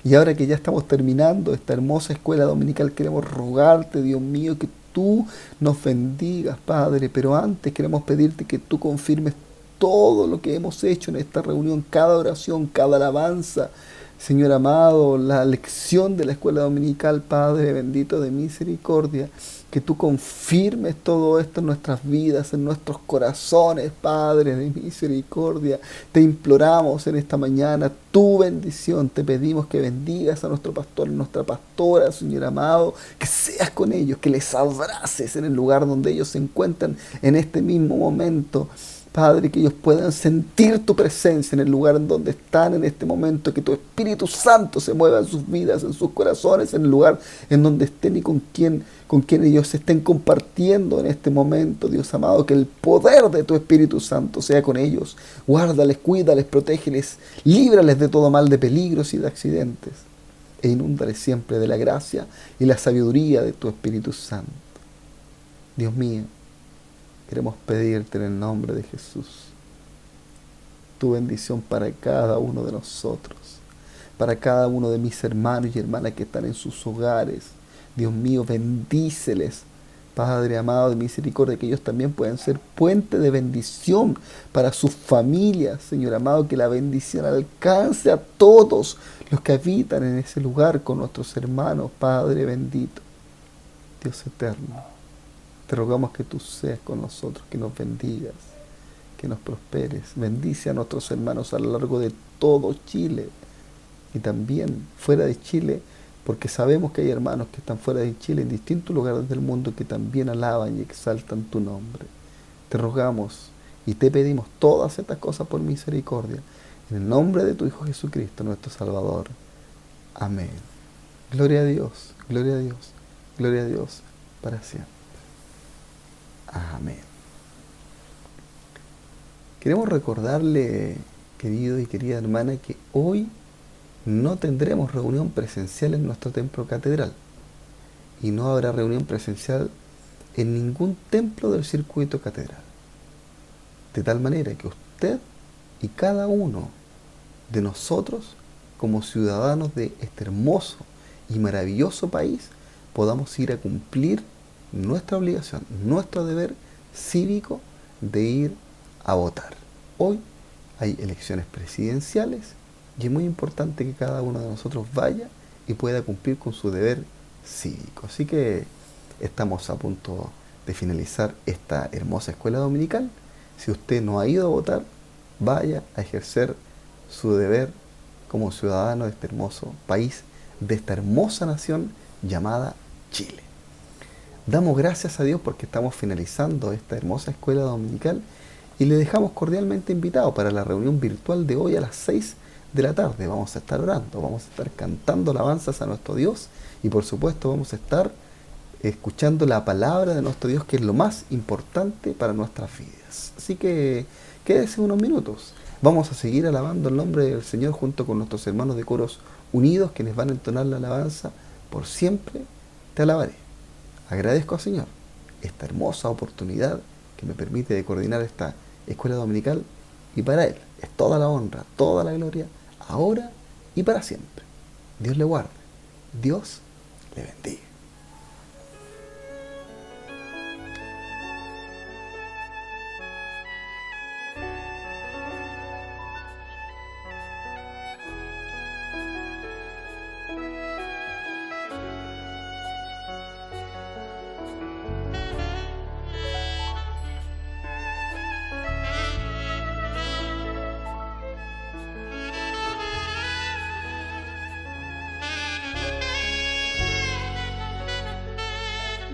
Y ahora que ya estamos terminando esta hermosa escuela dominical, queremos rogarte, Dios mío, que tú nos bendigas, Padre, pero antes queremos pedirte que tú confirmes todo lo que hemos hecho en esta reunión, cada oración, cada alabanza, Señor amado, la lección de la escuela dominical, Padre bendito de misericordia, que tú confirmes todo esto en nuestras vidas, en nuestros corazones, Padre de misericordia. Te imploramos en esta mañana tu bendición, te pedimos que bendigas a nuestro pastor, nuestra pastora, Señor amado, que seas con ellos, que les abraces en el lugar donde ellos se encuentran en este mismo momento. Padre, que ellos puedan sentir tu presencia en el lugar en donde están en este momento, que tu Espíritu Santo se mueva en sus vidas, en sus corazones, en el lugar en donde estén y con quien ellos estén compartiendo en este momento, Dios amado, que el poder de tu Espíritu Santo sea con ellos. Guárdales, cuídales, protégeles, líbrales de todo mal, de peligros y de accidentes, e inúndales siempre de la gracia y la sabiduría de tu Espíritu Santo. Dios mío, queremos pedirte en el nombre de Jesús tu bendición para cada uno de nosotros, para cada uno de mis hermanos y hermanas que están en sus hogares. Dios mío, bendíceles, Padre amado de misericordia, que ellos también puedan ser puente de bendición para sus familias, Señor amado, que la bendición alcance a todos los que habitan en ese lugar con nuestros hermanos, Padre bendito, Dios eterno. Te rogamos que tú seas con nosotros, que nos bendigas, que nos prosperes. Bendice a nuestros hermanos a lo largo de todo Chile y también fuera de Chile, porque sabemos que hay hermanos que están fuera de Chile en distintos lugares del mundo que también alaban y exaltan tu nombre. Te rogamos y te pedimos todas estas cosas por misericordia, en el nombre de tu Hijo Jesucristo, nuestro Salvador. Amén. Gloria a Dios, gloria a Dios, gloria a Dios para siempre. Amén. Queremos recordarle, querido y querida hermana, que hoy no tendremos reunión presencial en nuestro templo catedral y no habrá reunión presencial en ningún templo del circuito catedral. De tal manera que usted y cada uno de nosotros, como ciudadanos de este hermoso y maravilloso país, podamos ir a cumplir nuestra obligación, nuestro deber cívico de ir a votar. Hoy hay elecciones presidenciales y es muy importante que cada uno de nosotros vaya y pueda cumplir con su deber cívico. Así que estamos a punto de finalizar esta hermosa escuela dominical. Si usted no ha ido a votar, vaya a ejercer su deber como ciudadano de este hermoso país, de esta hermosa nación llamada Chile. Damos gracias a Dios porque estamos finalizando esta hermosa escuela dominical y le dejamos cordialmente invitado para la reunión virtual de hoy a las 6 de la tarde. Vamos a estar orando, vamos a estar cantando alabanzas a nuestro Dios y por supuesto vamos a estar escuchando la palabra de nuestro Dios, que es lo más importante para nuestras vidas. Así que quédese unos minutos. Vamos a seguir alabando el nombre del Señor junto con nuestros hermanos de Coros Unidos, quienes van a entonar la alabanza por siempre te alabaré. Agradezco al Señor esta hermosa oportunidad que que me permite de coordinar esta escuela dominical, y para Él es toda la honra, toda la gloria, ahora y para siempre. Dios le guarde, Dios le bendiga.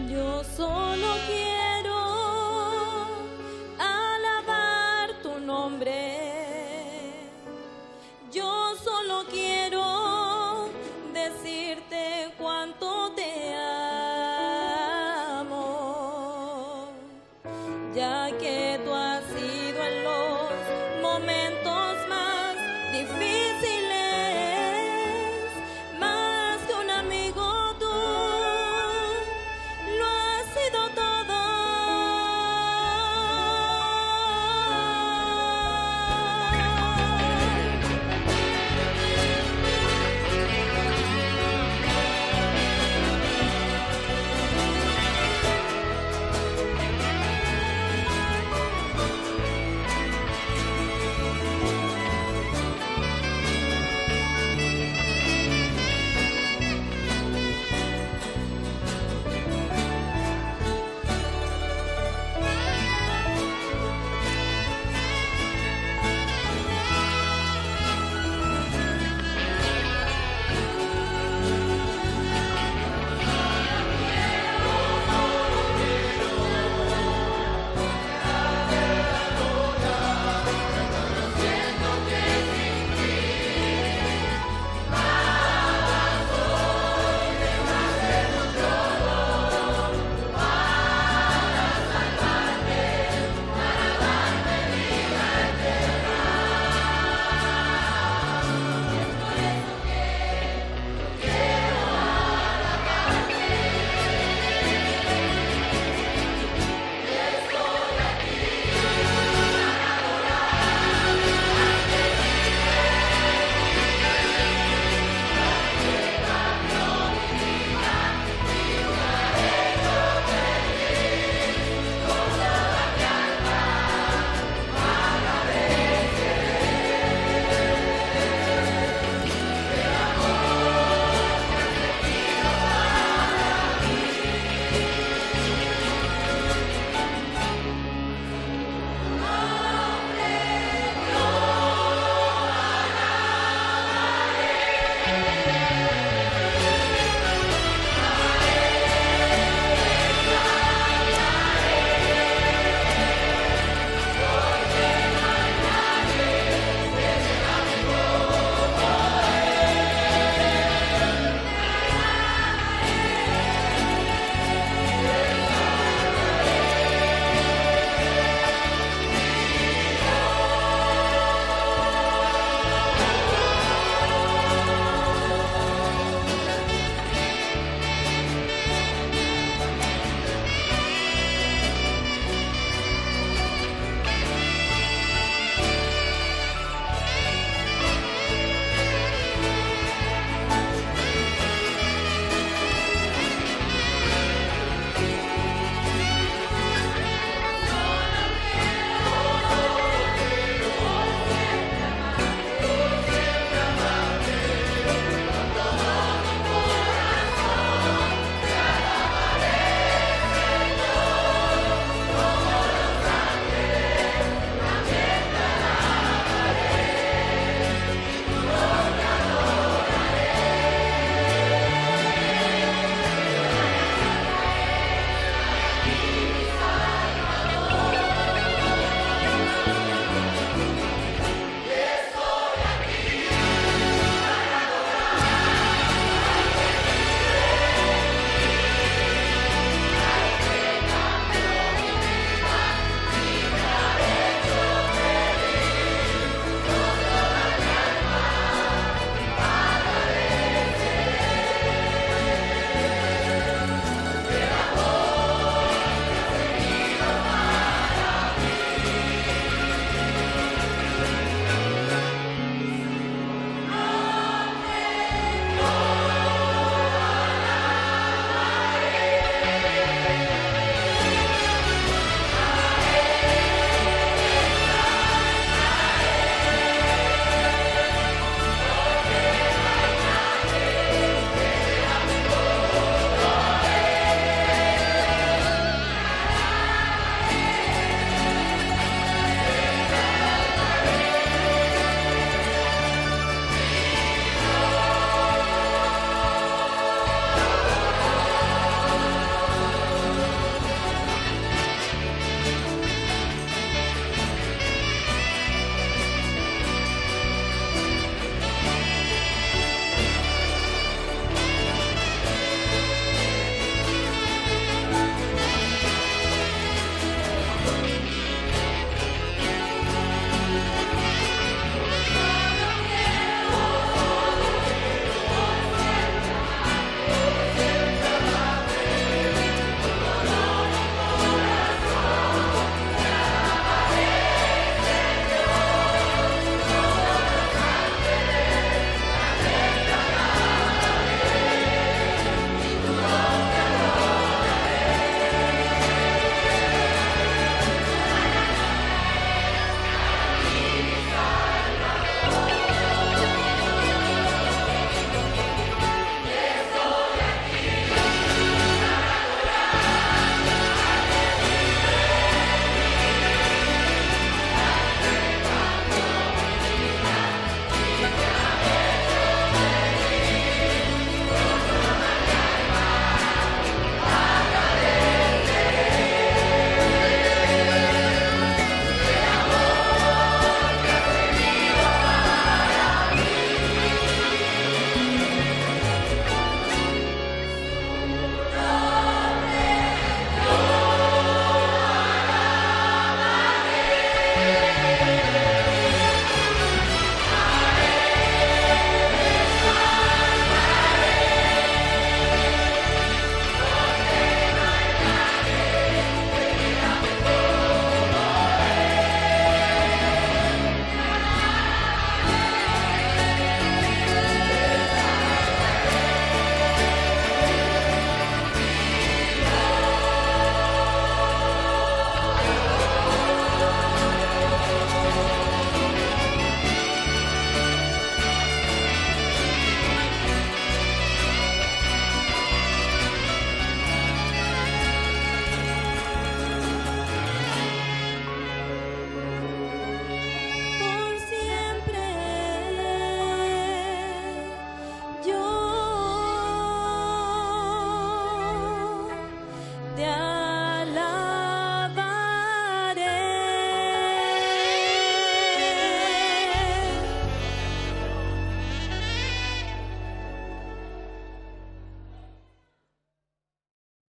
Yo solo quiero alabar tu nombre. Yo solo quiero decirte cuánto te amo, ya que